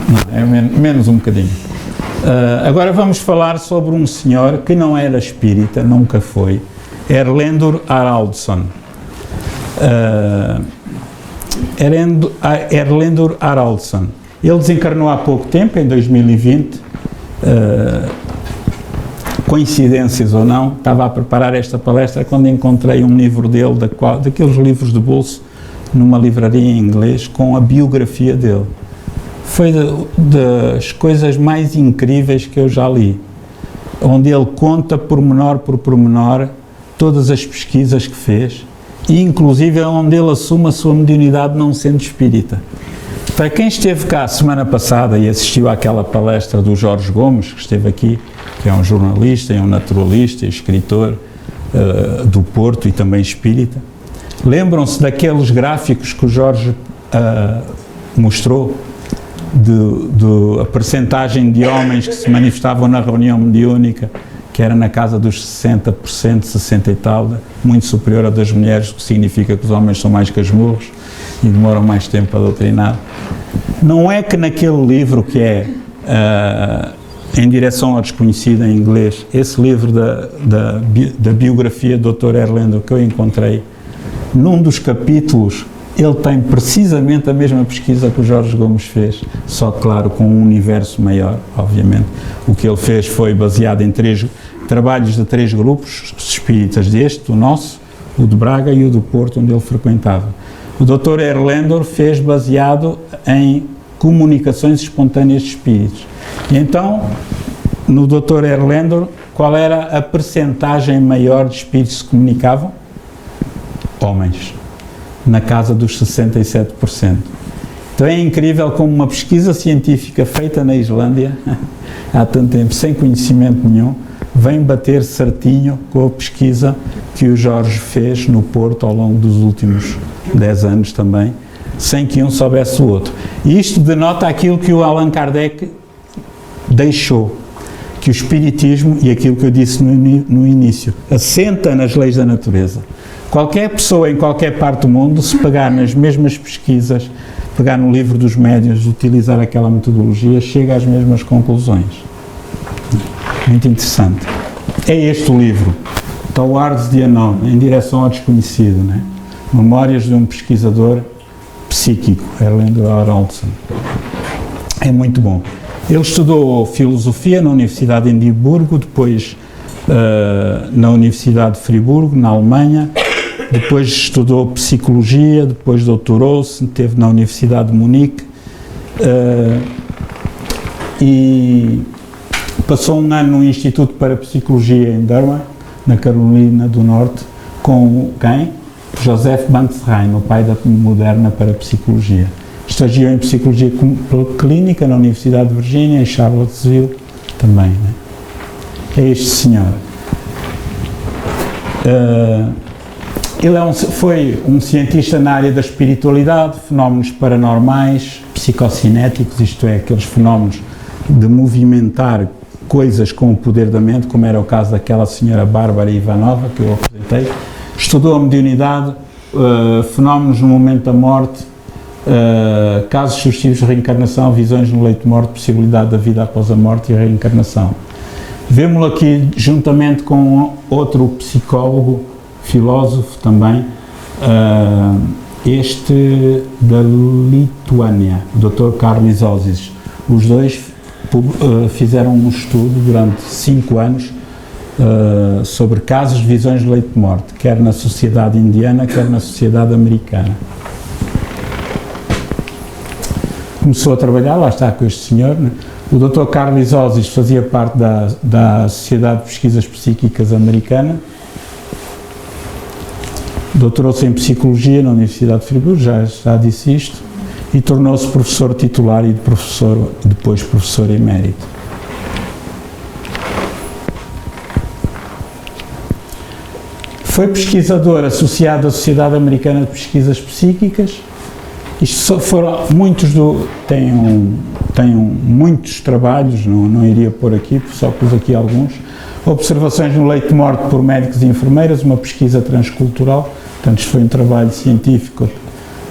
S2: não, é menos um bocadinho. Agora vamos falar sobre um senhor que não era espírita, nunca foi, Erlendur Haraldsson. Erlendur Haraldsson. Ele desencarnou há pouco tempo, em 2020, coincidências ou não, estava a preparar esta palestra quando encontrei um livro dele, daqueles livros de bolso, numa livraria em inglês, com a biografia dele. Foi das coisas mais incríveis que eu já li, onde ele conta pormenor por pormenor todas as pesquisas que fez, e inclusive é onde ele assume a sua mediunidade não sendo espírita. Para quem esteve cá a semana passada e assistiu àquela palestra do Jorge Gomes, que esteve aqui, que é um jornalista, é um naturalista, escritor do Porto e também espírita, lembram-se daqueles gráficos que o Jorge mostrou, a percentagem de homens que se manifestavam na reunião mediúnica, que era na casa dos 60%, 60 e tal, muito superior a das mulheres, o que significa que os homens são mais casmurros e demoram mais tempo a doutrinar. Não é que naquele livro que é Em Direção ao Desconhecido em inglês, esse livro da biografia do Dr. Erlendur que eu encontrei, num dos capítulos ele tem precisamente a mesma pesquisa que o Jorge Gomes fez, só claro com um universo maior, obviamente. O que ele fez foi baseado em trabalhos de 3 grupos espíritas, deste, o nosso, o de Braga e o do Porto, onde ele frequentava. O Dr. Erlendur fez baseado em comunicações espontâneas de espíritos. E então, no Dr. Erlendur, qual era a percentagem maior de espíritos que se comunicavam? Homens. Na casa dos 67%. Então é incrível como uma pesquisa científica feita na Islândia, há tanto tempo, sem conhecimento nenhum, vem bater certinho com a pesquisa que o Jorge fez no Porto ao longo dos últimos 10 anos também, sem que um soubesse o outro. E isto denota aquilo que o Allan Kardec deixou, que o Espiritismo, e aquilo que eu disse no início, assenta nas leis da natureza. Qualquer pessoa em qualquer parte do mundo, se pegar nas mesmas pesquisas, pegar no livro dos médiuns, utilizar aquela metodologia, chega às mesmas conclusões. Muito interessante. É este o livro, Towards the Unknown, Em Direção ao Desconhecido, né? Memórias de um pesquisador psíquico, Erlendur Haraldsson. É muito bom. Ele estudou filosofia na Universidade de Edimburgo, depois na Universidade de Friburgo, na Alemanha, depois estudou psicologia, depois doutorou-se, esteve na Universidade de Munique e passou um ano no Instituto para Psicologia em Durham, na Carolina do Norte, com quem? Joseph Banksheim, o pai da moderna parapsicologia. Estagiou em Psicologia Clínica na Universidade de Virgínia, em Charlottesville também. Né? É este senhor. Ele foi um cientista na área da espiritualidade, fenómenos paranormais, psicocinéticos, isto é, aqueles fenómenos de movimentar coisas com o poder da mente, como era o caso daquela senhora Bárbara Ivanova, que eu apresentei. Estudou a mediunidade, fenómenos no momento da morte, casos sucessivos de reencarnação, visões no leito de morte, possibilidade da vida após a morte e a reencarnação. Vemo-lo aqui juntamente com outro psicólogo, filósofo também, este da Lituânia, o Dr. Carlos Ozis. Os dois fizeram um estudo durante 5 anos sobre casos de visões de leito de morte, quer na sociedade indiana, quer na sociedade americana. começou a trabalhar, lá está com este senhor, né? O Dr. Carlos Osis fazia parte da Sociedade de Pesquisas Psíquicas Americana, doutorou-se em Psicologia na Universidade de Friburgo, já disse isto, e tornou-se professor titular e depois professor emérito. Foi pesquisador associado à Sociedade Americana de Pesquisas Psíquicas. Isto foram muitos tem muitos trabalhos, não iria pôr aqui, só pus aqui alguns. Observações no leito de morte por médicos e enfermeiras, uma pesquisa transcultural. Portanto, isto foi um trabalho científico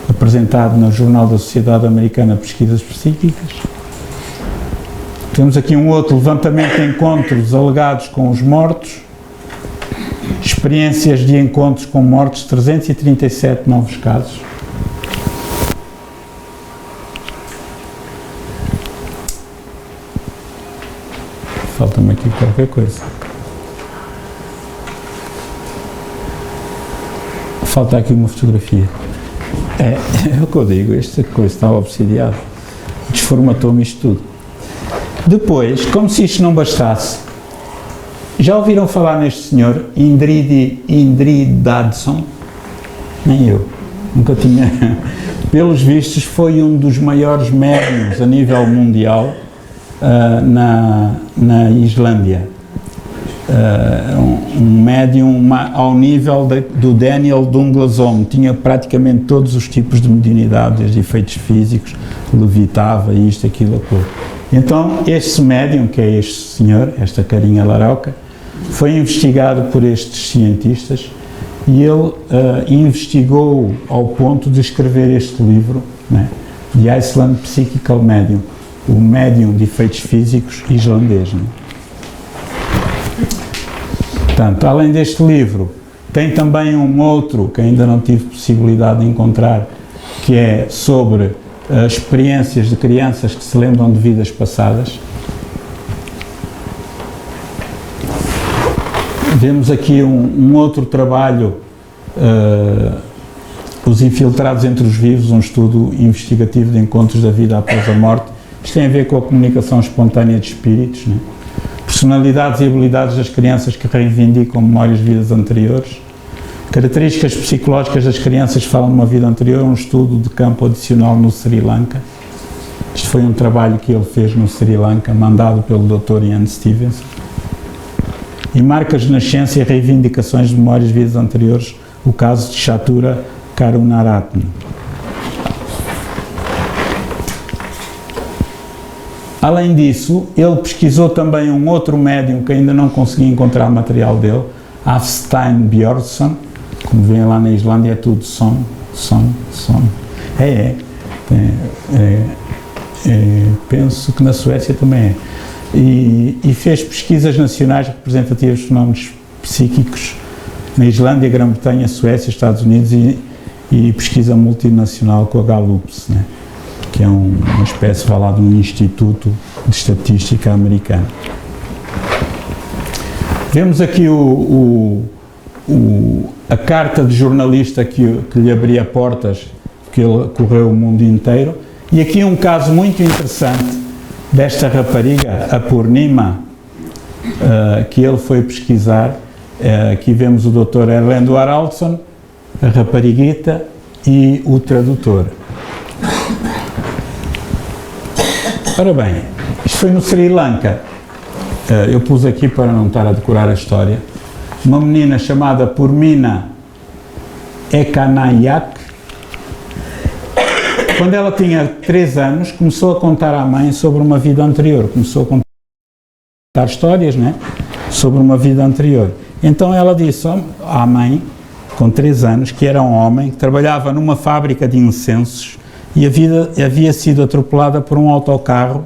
S2: apresentado no Jornal da Sociedade Americana de Pesquisas Psíquicas. Temos aqui um outro levantamento de encontros alegados com os mortos. Experiências de encontros com mortos, 337 novos casos. Falta-me aqui qualquer coisa. Falta aqui uma fotografia. É o que eu digo, esta coisa estava obsidiada. Desformatou-me isto tudo. Depois, como se isto não bastasse, já ouviram falar neste senhor, Indridadson? Nem eu. Nunca tinha. Pelos vistos, foi um dos maiores médiuns a nível mundial na Islândia. Um médium ao nível do Daniel Dunglason, tinha praticamente todos os tipos de mediunidade, desde efeitos físicos, levitava, isto, aquilo, aquilo. Então, este médium, que é este senhor, esta carinha laroca, foi investigado por estes cientistas e ele investigou ao ponto de escrever este livro, né, The Iceland Psychical Medium, o médium de efeitos físicos islandês. Né? Portanto, além deste livro, tem também um outro que ainda não tive possibilidade de encontrar, que é sobre experiências de crianças que se lembram de vidas passadas. Vemos aqui um outro trabalho, Os Infiltrados entre os Vivos, um estudo investigativo de encontros da vida após a morte. Isto tem a ver com a comunicação espontânea de espíritos, né? Personalidades e habilidades das crianças que reivindicam memórias de vidas anteriores. Características psicológicas das crianças que falam de uma vida anterior, um estudo de campo adicional no Sri Lanka. Isto foi um trabalho que ele fez no Sri Lanka, mandado pelo Dr. Ian Stevenson. E marcas de nascença e reivindicações de memórias de vidas anteriores, o caso de Chatura Karunaratne. Além disso, ele pesquisou também um outro médium que ainda não consegui encontrar material dele, Hafstein Björnsson, como veem lá na Islândia é tudo son. Penso que na Suécia também é. E fez pesquisas nacionais representativas de fenómenos psíquicos na Islândia, Grã-Bretanha, Suécia, Estados Unidos e pesquisa multinacional com a Gallups, né? Que é uma espécie, vá lá, de um instituto de estatística americano. Vemos aqui a carta de jornalista que lhe abria portas, que ele correu o mundo inteiro. E aqui um caso muito interessante desta rapariga, a Purnima, que ele foi pesquisar. Aqui vemos o Dr. Erlendo Haraldsson, a rapariguita e o tradutor. Ora bem, isto foi no Sri Lanka. Eu pus aqui para não estar a decorar a história. Uma menina chamada Purnima Ekanayak, quando ela tinha 3 anos, começou a contar à mãe sobre uma vida anterior. Começou a contar histórias, né, sobre uma vida anterior. Então ela disse à mãe, com 3 anos, que era um homem que trabalhava numa fábrica de incensos e havia sido atropelada por um autocarro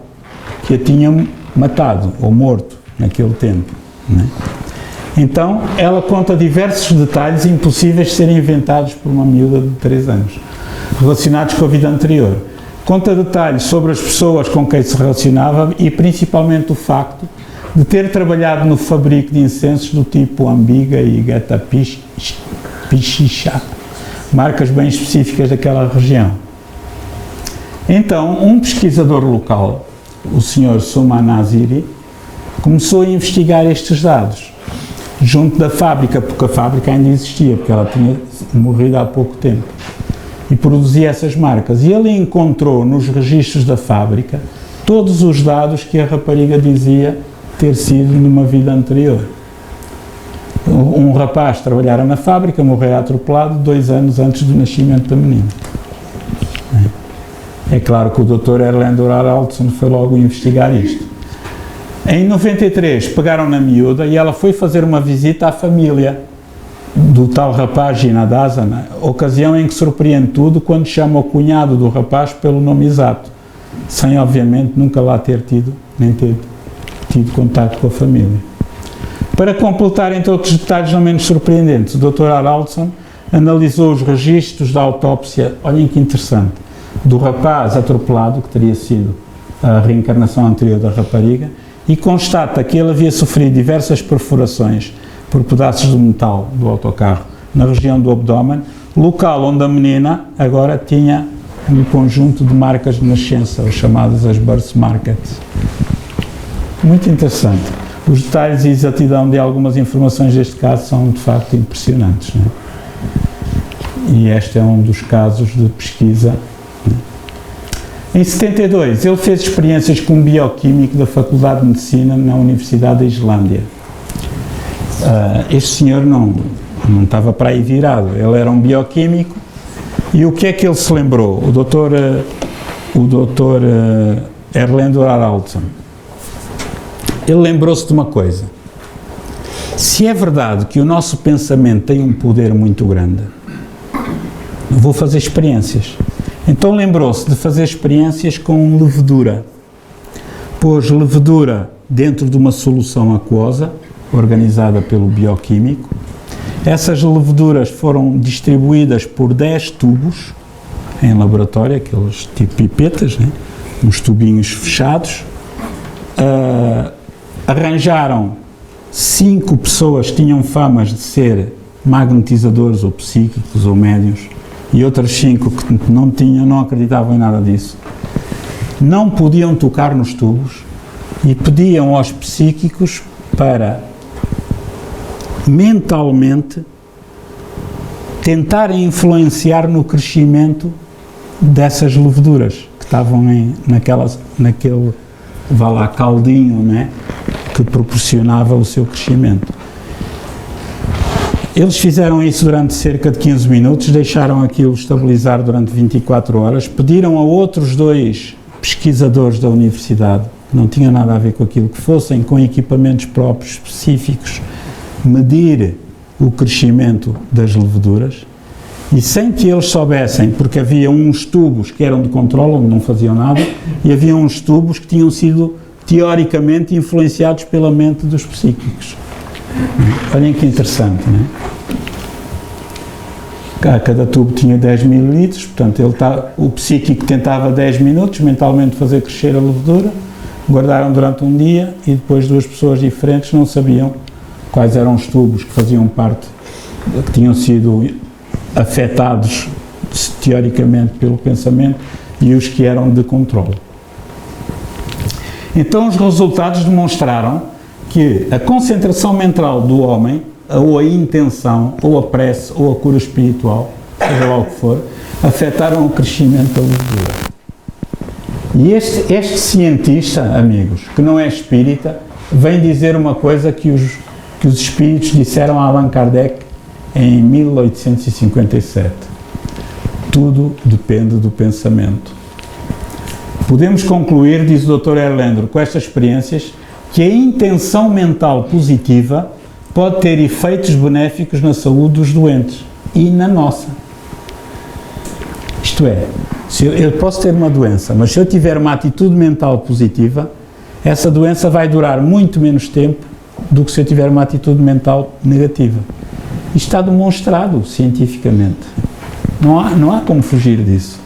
S2: que a tinha matado ou morto naquele tempo, né? Então ela conta diversos detalhes impossíveis de serem inventados por uma miúda de 3 anos, relacionados com a vida anterior. Conta detalhes sobre as pessoas com quem se relacionava e principalmente o facto de ter trabalhado no fabrico de incensos do tipo Ambiga e Geta Pichicha, marcas bem específicas daquela região. Então, um pesquisador local, o Sr. Suma Naziri, começou a investigar estes dados junto da fábrica, porque a fábrica ainda existia, porque ela tinha morrido há pouco tempo, e produzia essas marcas. E ele encontrou nos registros da fábrica todos os dados que a rapariga dizia ter sido numa vida anterior. Um rapaz trabalhara na fábrica, morrera atropelado 2 anos antes do nascimento da menina. É claro que o Dr. Erlander Haraldsson foi logo investigar isto. Em 93 pegaram na miúda e ela foi fazer uma visita à família do tal rapaz Ginadasana, ocasião em que surpreende tudo quando chama o cunhado do rapaz pelo nome exato, sem obviamente nunca lá ter tido, nem ter tido contato com a família. Para completar entre outros detalhes não menos surpreendentes, o Dr. Haraldsson analisou os registros da autópsia, olhem que interessante, do rapaz atropelado, que teria sido a reencarnação anterior da rapariga, e constata que ele havia sofrido diversas perfurações por pedaços de metal do autocarro na região do abdômen, local onde a menina agora tinha um conjunto de marcas de nascença, os chamadas as birthmarks. Muito interessante. Os detalhes e exatidão de algumas informações deste caso são de facto impressionantes, não é? E este é um dos casos de pesquisa. Em 72, ele fez experiências com um bioquímico da Faculdade de Medicina na Universidade da Islândia. Este senhor não estava para aí virado, ele era um bioquímico, e o que é que ele se lembrou? O doutor Erlander Haraldsson, ele lembrou-se de uma coisa: se é verdade que o nosso pensamento tem um poder muito grande, vou fazer experiências. Então lembrou-se de fazer experiências com levedura. Pôs levedura dentro de uma solução aquosa, organizada pelo bioquímico. Essas leveduras foram distribuídas por 10 tubos em laboratório, aqueles tipo pipetas, né? Uns tubinhos fechados. Arranjaram 5 pessoas que tinham famas de ser magnetizadores ou psíquicos ou médiuns, e outras 5 que não acreditavam em nada disso. Não podiam tocar nos tubos e pediam aos psíquicos para mentalmente tentarem influenciar no crescimento dessas leveduras que estavam naquele vá lá, caldinho, né, que proporcionava o seu crescimento. Eles fizeram isso durante cerca de 15 minutos, deixaram aquilo estabilizar durante 24 horas, pediram a outros 2 pesquisadores da universidade, que não tinham nada a ver com aquilo, que fossem com equipamentos próprios específicos, medir o crescimento das leveduras, e sem que eles soubessem, porque havia uns tubos que eram de controle, onde não faziam nada, e havia uns tubos que tinham sido teoricamente influenciados pela mente dos psíquicos. Olhem que interessante, não é? Cada tubo tinha 10 ml, portanto o psíquico tentava 10 minutos mentalmente fazer crescer a levedura, guardaram durante um dia e depois 2 pessoas diferentes não sabiam quais eram os tubos que faziam parte, que tinham sido afetados teoricamente pelo pensamento e os que eram de controle. Então os resultados demonstraram que a concentração mental do homem, ou a intenção, ou a prece, ou a cura espiritual, seja lá o que for, afetaram o crescimento da levedura. E este cientista, amigos, que não é espírita, vem dizer uma coisa que os espíritos disseram a Allan Kardec em 1857. Tudo depende do pensamento. Podemos concluir, diz o Dr. Erlander, com estas experiências, que a intenção mental positiva pode ter efeitos benéficos na saúde dos doentes e na nossa. Isto é, eu posso ter uma doença, mas se eu tiver uma atitude mental positiva, essa doença vai durar muito menos tempo do que se eu tiver uma atitude mental negativa. Isto está demonstrado cientificamente. Não há como fugir disso.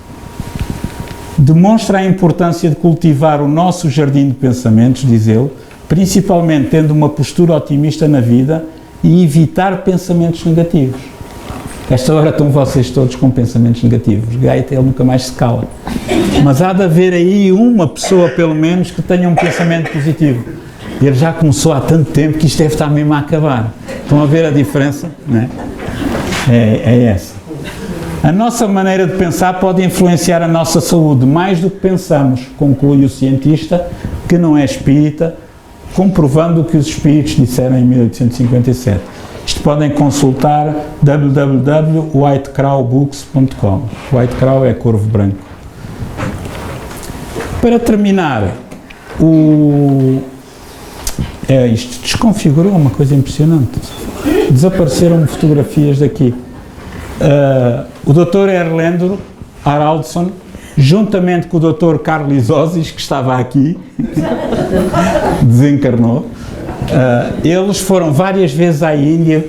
S2: Demonstra a importância de cultivar o nosso jardim de pensamentos, diz ele, principalmente tendo uma postura otimista na vida e evitar pensamentos negativos. esta hora estão vocês todos com pensamentos negativos. Gaeta, ele nunca mais se cala. Mas há de haver aí uma pessoa, pelo menos, que tenha um pensamento positivo. Ele já começou há tanto tempo que isto deve estar mesmo a acabar. Estão a ver a diferença? Não é? É essa. A nossa maneira de pensar pode influenciar a nossa saúde mais do que pensamos, conclui o cientista, que não é espírita, comprovando o que os espíritos disseram em 1857. Isto podem consultar www.whitecrowbooks.com. White Crow é corvo branco. Para terminar, isto desconfigurou uma coisa impressionante. Desapareceram fotografias daqui. O Dr. Erlendo Haraldsson, juntamente com o Dr. Carlos Osis, que estava aqui, desencarnou, eles foram várias vezes à Índia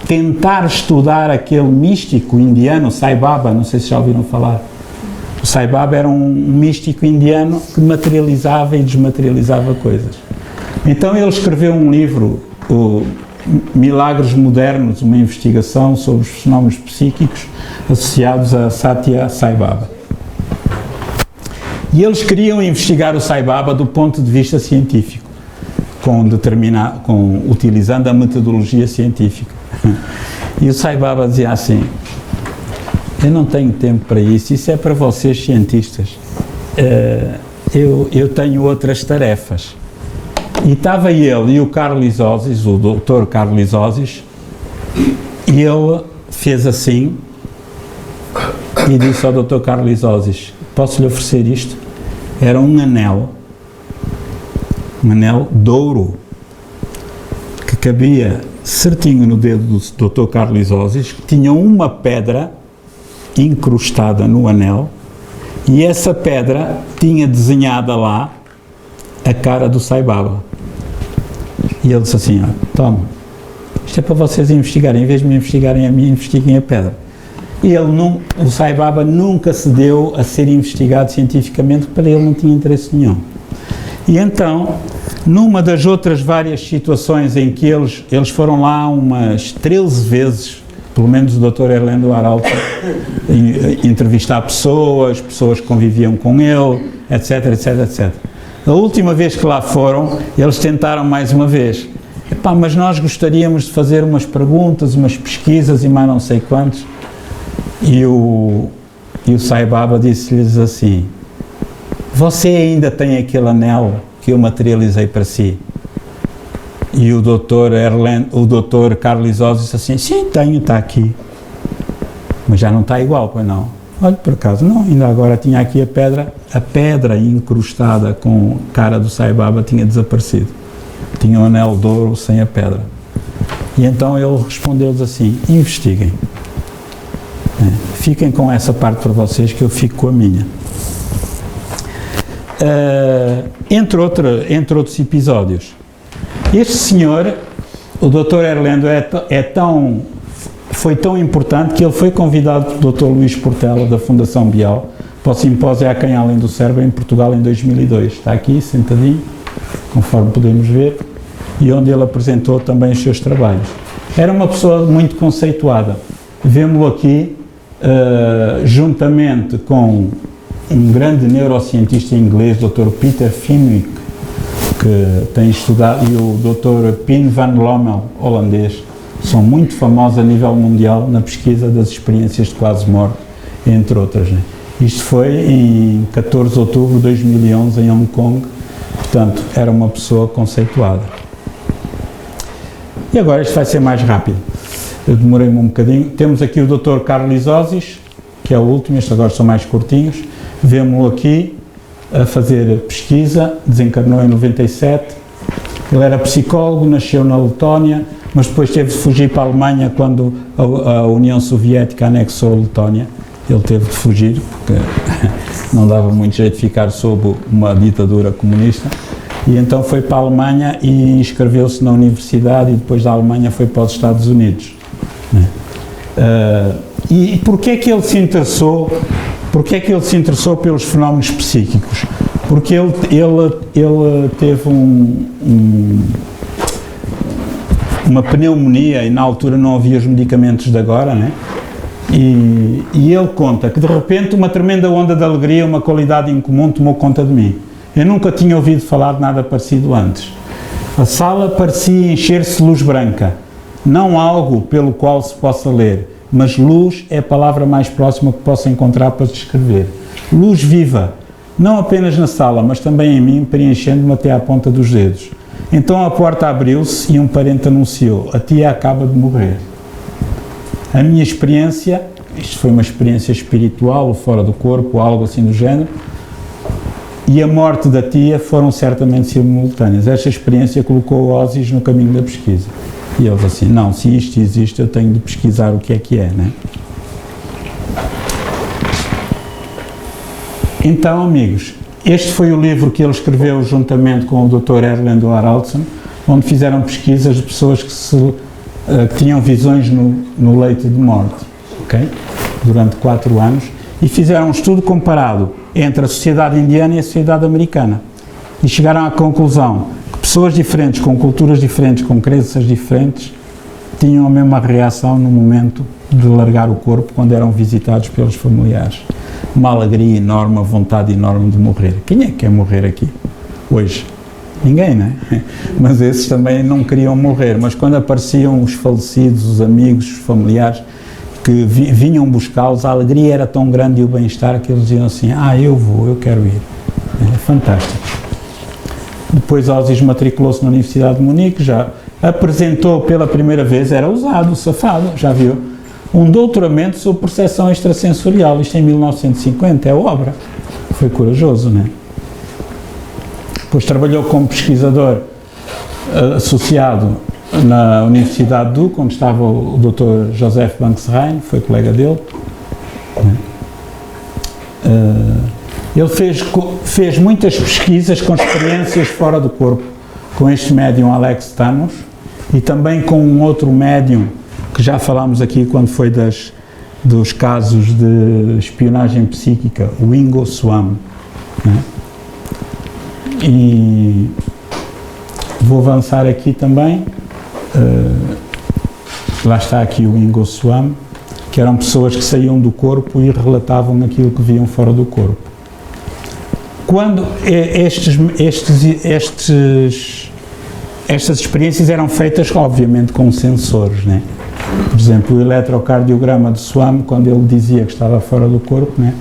S2: tentar estudar aquele místico indiano, Sai Baba, não sei se já ouviram falar. O Sai Baba era um místico indiano que materializava e desmaterializava coisas. Então ele escreveu um livro, o Milagres Modernos, uma investigação sobre os fenómenos psíquicos associados a Satya Sai Baba. E eles queriam investigar o Sai Baba do ponto de vista científico, utilizando a metodologia científica. E o Sai Baba dizia assim: eu não tenho tempo para isso é para vocês cientistas, eu tenho outras tarefas. E estava ele e o Carlos Osis, o Dr. Carlos Osis, e ele fez assim e disse ao Dr. Carlos Osis: posso lhe oferecer isto? Era um anel de ouro que cabia certinho no dedo do Dr. Carlos Osis, que tinha uma pedra incrustada no anel, e essa pedra tinha desenhada lá a cara do Sai Baba. E ele disse assim: toma, isto é para vocês investigarem, em vez de me investigarem a mim, investiguem a pedra. E o Sai Baba nunca se deu a ser investigado cientificamente, porque para ele não tinha interesse nenhum. E então, numa das outras várias situações em que eles foram lá umas 13 vezes, pelo menos o Dr. Erlendo Haraldsson, entrevistar pessoas que conviviam com ele, etc, etc, etc. A última vez que lá foram, eles tentaram mais uma vez. Mas nós gostaríamos de fazer umas perguntas, umas pesquisas e mais não sei quantos. E o Sai Baba disse-lhes assim: você ainda tem aquele anel que eu materializei para si? E o Dr. Carlos Osis disse assim: sim, tenho, está aqui. Mas já não está igual, pois não? Olha, por acaso, não, ainda agora tinha aqui a pedra incrustada com a cara do Sai Baba tinha desaparecido. Tinha um anel de ouro sem a pedra. E então ele respondeu-lhes assim: investiguem. Fiquem com essa parte para vocês, que eu fico com a minha. Entre outros episódios, este senhor, o Dr. Erlendo, foi tão importante que ele foi convidado pelo Dr. Luís Portela, da Fundação Bial, para o simpósio A Quem Além do Cérebro, em Portugal, em 2002. Está aqui, sentadinho, conforme podemos ver, e onde ele apresentou também os seus trabalhos. Era uma pessoa muito conceituada. Vemo-lo aqui, juntamente com um grande neurocientista inglês, Dr. Peter Fenwick, que tem estudado, e o Dr. Pim van Lommel, holandês, são muito famosos a nível mundial na pesquisa das experiências de quase morte, entre outras. Né? Isto foi em 14 de outubro de 2011 em Hong Kong, portanto, era uma pessoa conceituada. E agora isto vai ser mais rápido. Eu demorei-me um bocadinho. Temos aqui o Dr. Carlos Osis, que é o último, estes agora são mais curtinhos. Vemo-lo aqui a fazer pesquisa, desencarnou em 97. Ele era psicólogo, nasceu na Letónia, mas depois teve de fugir para a Alemanha quando a União Soviética anexou a Letónia. Ele teve de fugir, porque não dava muito jeito de ficar sob uma ditadura comunista. E então foi para a Alemanha e inscreveu-se na universidade, e depois da Alemanha foi para os Estados Unidos. E porquê é que ele se interessou? Porquê é que ele se interessou pelos fenómenos psíquicos? Porque ele teve uma pneumonia, e na altura não havia os medicamentos de agora, né? E ele conta que de repente uma tremenda onda de alegria, uma qualidade incomum tomou conta de mim. Eu nunca tinha ouvido falar de nada parecido antes. A sala parecia encher-se de luz branca, não algo pelo qual se possa ler, mas luz é a palavra mais próxima que posso encontrar para descrever. Luz viva, não apenas na sala, mas também em mim, preenchendo-me até à ponta dos dedos. Então a porta abriu-se e um parente anunciou: a tia acaba de morrer. A minha experiência, isto foi uma experiência espiritual, ou fora do corpo, ou algo assim do género, e a morte da tia foram certamente simultâneas. Esta experiência colocou o Ósis no caminho da pesquisa. E ele assim: não, se isto existe, eu tenho de pesquisar o que é, né? Então, amigos, este foi o livro que ele escreveu juntamente com o Dr. Erlend Haraldsson, onde fizeram pesquisas de pessoas que tinham visões no leito de morte, okay? Durante 4 anos, e fizeram um estudo comparado entre a sociedade indiana e a sociedade americana. E chegaram à conclusão que pessoas diferentes, com culturas diferentes, com crenças diferentes, tinham a mesma reação no momento de largar o corpo quando eram visitados pelos familiares. Uma alegria enorme, uma vontade enorme de morrer. Quem é que quer morrer aqui, hoje? Ninguém, não é? Mas esses também não queriam morrer. Mas quando apareciam os falecidos, os amigos, os familiares, que vinham buscá-los, a alegria era tão grande e o bem-estar que eles diziam assim: eu vou, eu quero ir. É fantástico. Depois Ósis matriculou-se na Universidade de Munique, já apresentou pela primeira vez, era ousado, safado, já viu, um doutoramento sobre percepção extrasensorial, isto em 1950, é obra. Foi corajoso, não é? Depois trabalhou como pesquisador associado na Universidade de Duke, onde estava o Dr. Joseph Banksrein, foi colega dele. Ele fez muitas pesquisas com experiências fora do corpo, com este médium Alex Thanos e também com um outro médium que já falámos aqui quando foi dos casos de espionagem psíquica, o Ingo Swann. E vou avançar aqui também. Lá está aqui o Ingo Swann, que eram pessoas que saíam do corpo e relatavam aquilo que viam fora do corpo. Quando estas experiências eram feitas, obviamente, com sensores, né? Por exemplo, o eletrocardiograma de Swann, quando ele dizia que estava fora do corpo, né,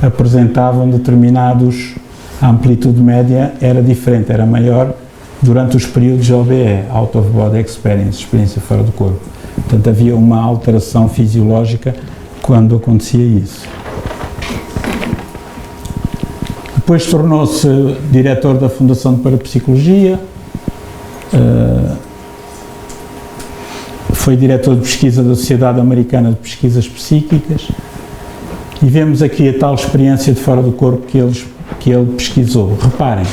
S2: apresentavam determinados, a amplitude média era diferente, era maior durante os períodos OBE, Out of Body Experience, experiência fora do corpo. Portanto, havia uma alteração fisiológica quando acontecia isso. Depois tornou-se diretor da Fundação de Parapsicologia, foi diretor de pesquisa da Sociedade Americana de Pesquisas Psíquicas, e vemos aqui a tal experiência de fora do corpo que ele pesquisou. Reparem,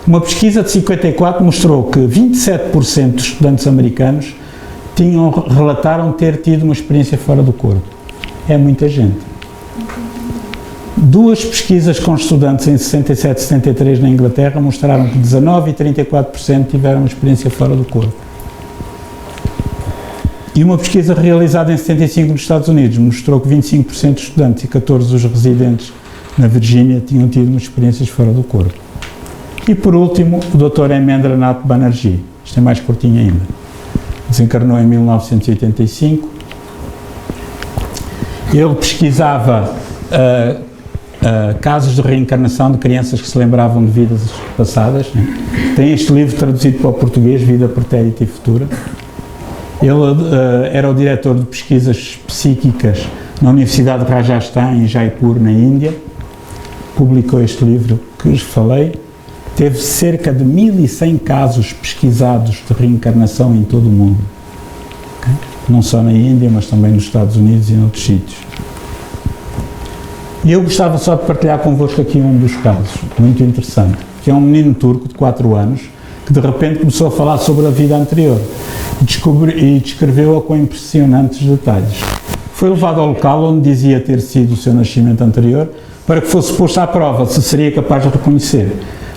S2: uma pesquisa de 54 mostrou que 27% dos estudantes americanos relataram ter tido uma experiência fora do corpo. É muita gente. 2 pesquisas com estudantes em 67 e 73 na Inglaterra mostraram que 19% e 34% tiveram uma experiência fora do corpo. E uma pesquisa realizada em 75 nos Estados Unidos mostrou que 25% dos estudantes e 14% dos residentes na Virgínia tinham tido umas experiências fora do corpo. E por último, o Dr. Hemendranath Banerjee, isto é mais curtinho ainda, desencarnou em 1985. Ele pesquisava casos de reencarnação de crianças que se lembravam de vidas passadas, né? Tem este livro traduzido para o português, Vida Pretérita e Futura. Ele era o diretor de pesquisas psíquicas na Universidade de Rajasthan, em Jaipur, na Índia. Publicou este livro que vos falei. Teve cerca de 1100 casos pesquisados de reencarnação em todo o mundo. Okay? Não só na Índia, mas também nos Estados Unidos e em outros sítios. E eu gostava só de partilhar convosco aqui um dos casos, muito interessante, que é um menino turco de 4 anos, que de repente começou a falar sobre a vida anterior e descreveu-a com impressionantes detalhes. Foi levado ao local onde dizia ter sido o seu nascimento anterior, para que fosse posto à prova se seria capaz de reconhecer.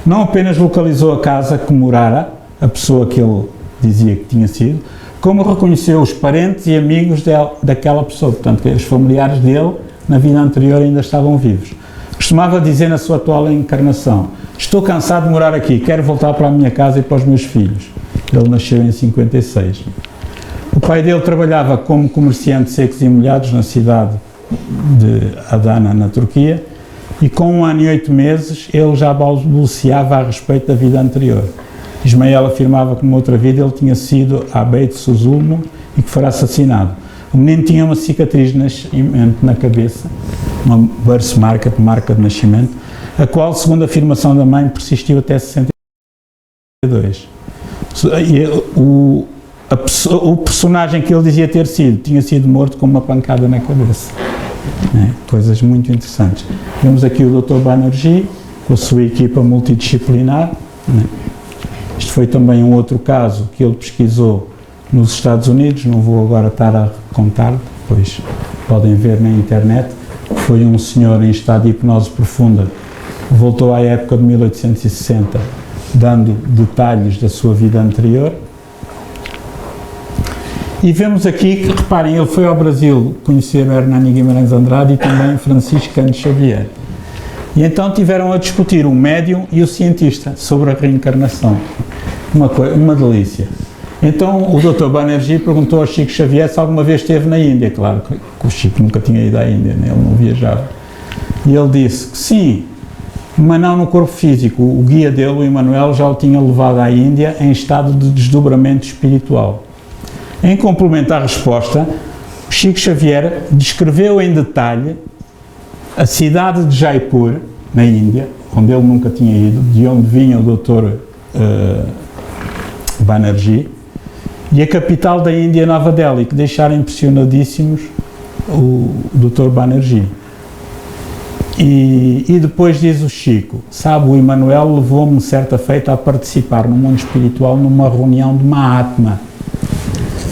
S2: Não apenas localizou a casa que morara, a pessoa que ele dizia que tinha sido, como reconheceu os parentes e amigos daquela pessoa, portanto, que os familiares dele, na vida anterior, ainda estavam vivos. Costumava dizer na sua atual encarnação: estou cansado de morar aqui, quero voltar para a minha casa e para os meus filhos. Ele nasceu em 56. O pai dele trabalhava como comerciante de secos e molhados na cidade de Adana, na Turquia, e com 1 ano e 8 meses ele já balbuciava a respeito da vida anterior. Ismael afirmava que numa outra vida ele tinha sido Abeit Suzulmo e que fora assassinado. O menino tinha uma cicatriz de nascimento na cabeça, uma birthmark, marca de nascimento, a qual, segundo a afirmação da mãe, persistiu até 62. O personagem que ele dizia ter sido, tinha sido morto com uma pancada na cabeça. Coisas muito interessantes. Vemos aqui o Dr. Banerjee, com a sua equipa multidisciplinar. Este foi também um outro caso que ele pesquisou nos Estados Unidos, não vou agora estar a contar, depois podem ver na internet. Foi um senhor em estado de hipnose profunda, voltou à época de 1860, dando detalhes da sua vida anterior. E vemos aqui que, reparem, ele foi ao Brasil conhecer o Hernani Guimarães Andrade e também Francisco Cândido Xavier. E então tiveram a discutir o médium e o cientista sobre a reencarnação. Uma delícia. Então o Dr. Banerjee perguntou ao Chico Xavier se alguma vez esteve na Índia. Claro que o Chico nunca tinha ido à Índia, né? Ele não viajava. E ele disse que sim, mas não no corpo físico. O guia dele, o Emanuel, já o tinha levado à Índia em estado de desdobramento espiritual. Em complemento à resposta, o Chico Xavier descreveu em detalhe a cidade de Jaipur, na Índia, onde ele nunca tinha ido, de onde vinha o Dr. Banerjee, e a capital da Índia, Nova Delhi, que deixaram impressionadíssimos o Dr. Banerjee. E depois diz o Chico: sabe, o Emanuel levou-me certa feita a participar no mundo espiritual numa reunião de Mahatma.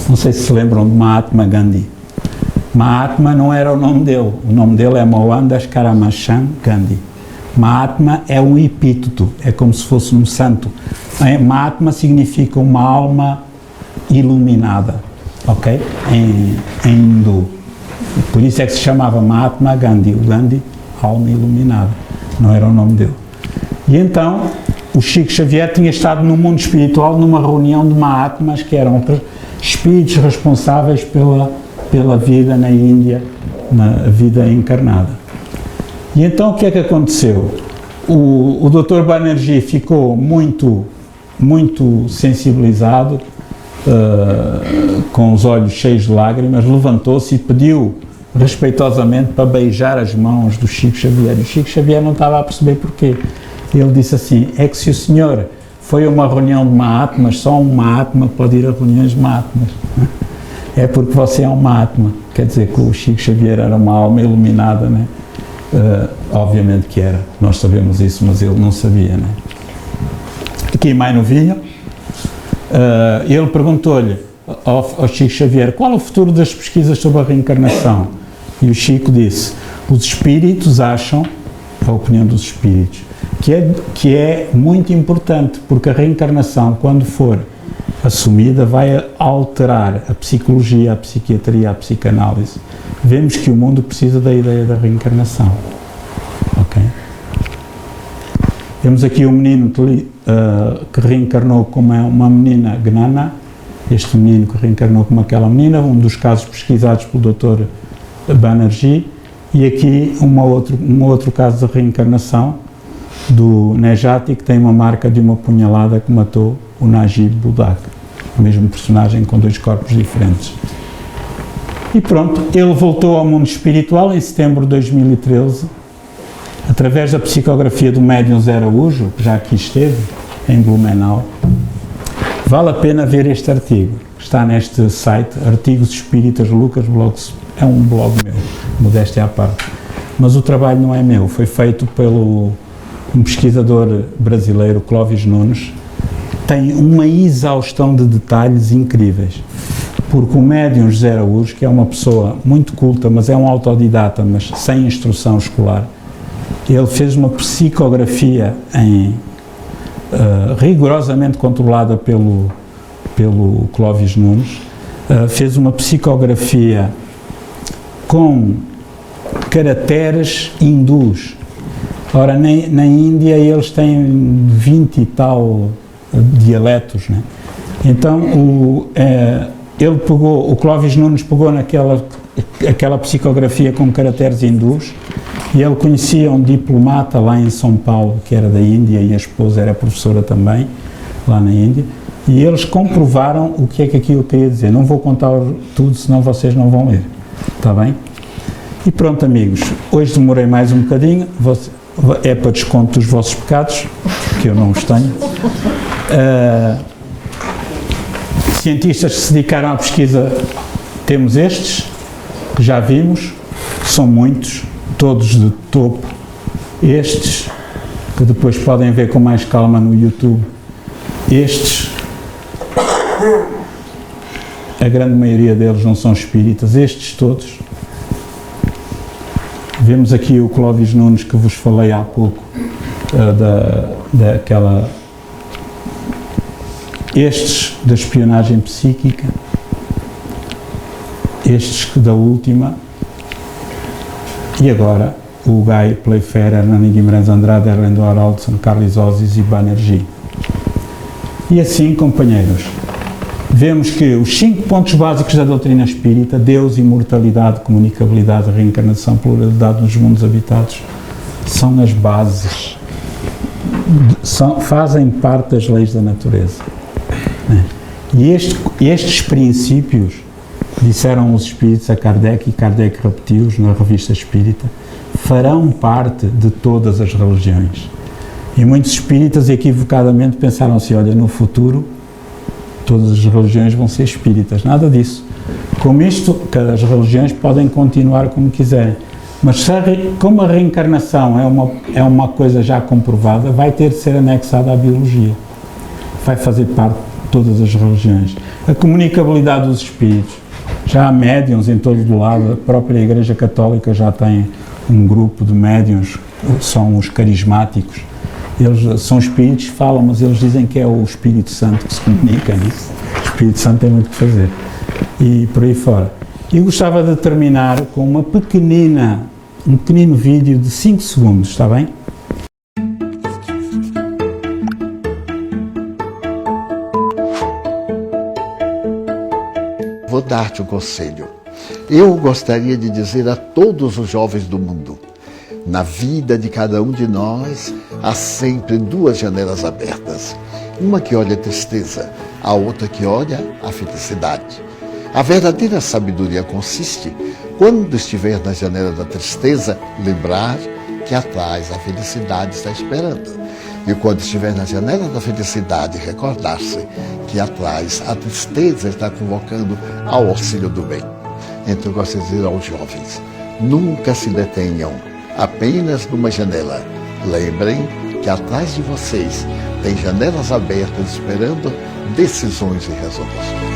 S2: Não sei se lembram de Mahatma Gandhi. Mahatma não era o nome dele é Mohandas Karamchand Gandhi. Mahatma é um epíteto, é como se fosse um santo. Mahatma significa uma alma iluminada, ok? Em hindu. Por isso é que se chamava Mahatma Gandhi, o Gandhi, alma iluminada, não era o nome dele. E então, o Chico Xavier tinha estado no mundo espiritual numa reunião de Mahatmas, que eram espíritos responsáveis pela vida na Índia, na vida encarnada. E então o que é que aconteceu? O Dr. Banerjee ficou muito sensibilizado, com os olhos cheios de lágrimas, levantou-se e pediu respeitosamente para beijar as mãos do Chico Xavier. E o Chico Xavier não estava a perceber porquê. Ele disse assim: é que se o senhor foi a uma reunião de Mahatmas, só um Mahatma pode ir a reuniões de Mahatmas. É porque você é um Mahatma. Quer dizer que o Chico Xavier era uma alma iluminada, né? Obviamente que era, nós sabemos isso, mas ele não sabia, né? Aqui mais no vídeo, ele perguntou-lhe ao Chico Xavier qual o futuro das pesquisas sobre a reencarnação. E o Chico disse: os espíritos acham, a opinião dos espíritos, que é muito importante, porque a reencarnação, quando for assumida, vai alterar a psicologia, a psiquiatria, a psicanálise. Vemos que o mundo precisa da ideia da reencarnação. Ok? Temos aqui um menino que reencarnou como uma menina Gnana, este menino que reencarnou como aquela menina, um dos casos pesquisados pelo Dr. Banerjee, e aqui um outro caso de reencarnação do Nejati, que tem uma marca de uma punhalada que matou o Najib Budak, o mesmo personagem com dois corpos diferentes. E pronto, ele voltou ao mundo espiritual em setembro de 2013, através da psicografia do médium Zé Araújo, que já aqui esteve, em Blumenau. Vale a pena ver este artigo, está neste site, Artigos Espíritas Lucas Blogs, é um blog meu, modéstia à parte. Mas o trabalho não é meu, foi feito pelo um pesquisador brasileiro, Clóvis Nunes. Tem uma exaustão de detalhes incríveis, porque o médium José Araújo, que é uma pessoa muito culta, mas é um autodidata, mas sem instrução escolar, ele fez uma psicografia rigorosamente controlada pelo Clóvis Nunes, fez uma psicografia com caracteres hindus. Ora, na Índia eles têm 20 e tal dialetos, né? Então ele pegou, o Clóvis Nunes pegou aquela psicografia com caracteres hindus, e ele conhecia um diplomata lá em São Paulo, que era da Índia, e a esposa era professora também, lá na Índia, e eles comprovaram o que é que aquilo queria dizer. Não vou contar tudo, senão vocês não vão ler, está bem? E pronto, amigos, hoje demorei mais um bocadinho, é para desconto dos vossos pecados, que eu não os tenho. Cientistas que se dedicaram à pesquisa, temos estes, que já vimos, são muitos, todos de topo. Estes, que depois podem ver com mais calma no YouTube. Estes, a grande maioria deles não são espíritas, estes todos. Vemos aqui o Clóvis Nunes, que vos falei há pouco, daquela... Estes da espionagem psíquica, estes da última, e agora o Guy Playfair, Hernani Guimarães Andrade, Erlendo Haraldson, Carlos Osis e Banerjee. E assim, companheiros, vemos que os 5 pontos básicos da doutrina espírita, Deus, imortalidade, comunicabilidade, reencarnação, pluralidade dos mundos habitados, são as bases, fazem parte das leis da natureza. E estes princípios, disseram os espíritos a Kardec, e Kardec repetiu-os na Revista Espírita, farão parte de todas as religiões. E muitos espíritas equivocadamente pensaram assim, olha, no futuro todas as religiões vão ser espíritas. Nada disso. Como isto, cada as religiões podem continuar como quiserem. Mas como a reencarnação é uma coisa já comprovada, vai ter de ser anexada à biologia. Vai fazer parte de todas as religiões. A comunicabilidade dos espíritos. Já há médiuns em todo o lado, a própria Igreja Católica já tem um grupo de médiuns, são os carismáticos. Eles são espíritos que falam, mas eles dizem que é o Espírito Santo que se comunica, né? O Espírito Santo tem muito que fazer. E por aí fora. E gostava de terminar com um pequenino vídeo de 5 segundos, está bem?
S3: Vou dar-te um conselho. Eu gostaria de dizer a todos os jovens do mundo, na vida de cada um de nós, há sempre 2 janelas abertas. Uma que olha a tristeza, a outra que olha a felicidade. A verdadeira sabedoria consiste, quando estiver na janela da tristeza, lembrar que atrás a felicidade está esperando. E quando estiver na janela da felicidade, recordar-se que atrás a tristeza está convocando ao auxílio do bem. Então eu gosto de dizer aos jovens, nunca se detenham apenas numa janela. Lembrem que atrás de vocês tem janelas abertas esperando decisões e resoluções.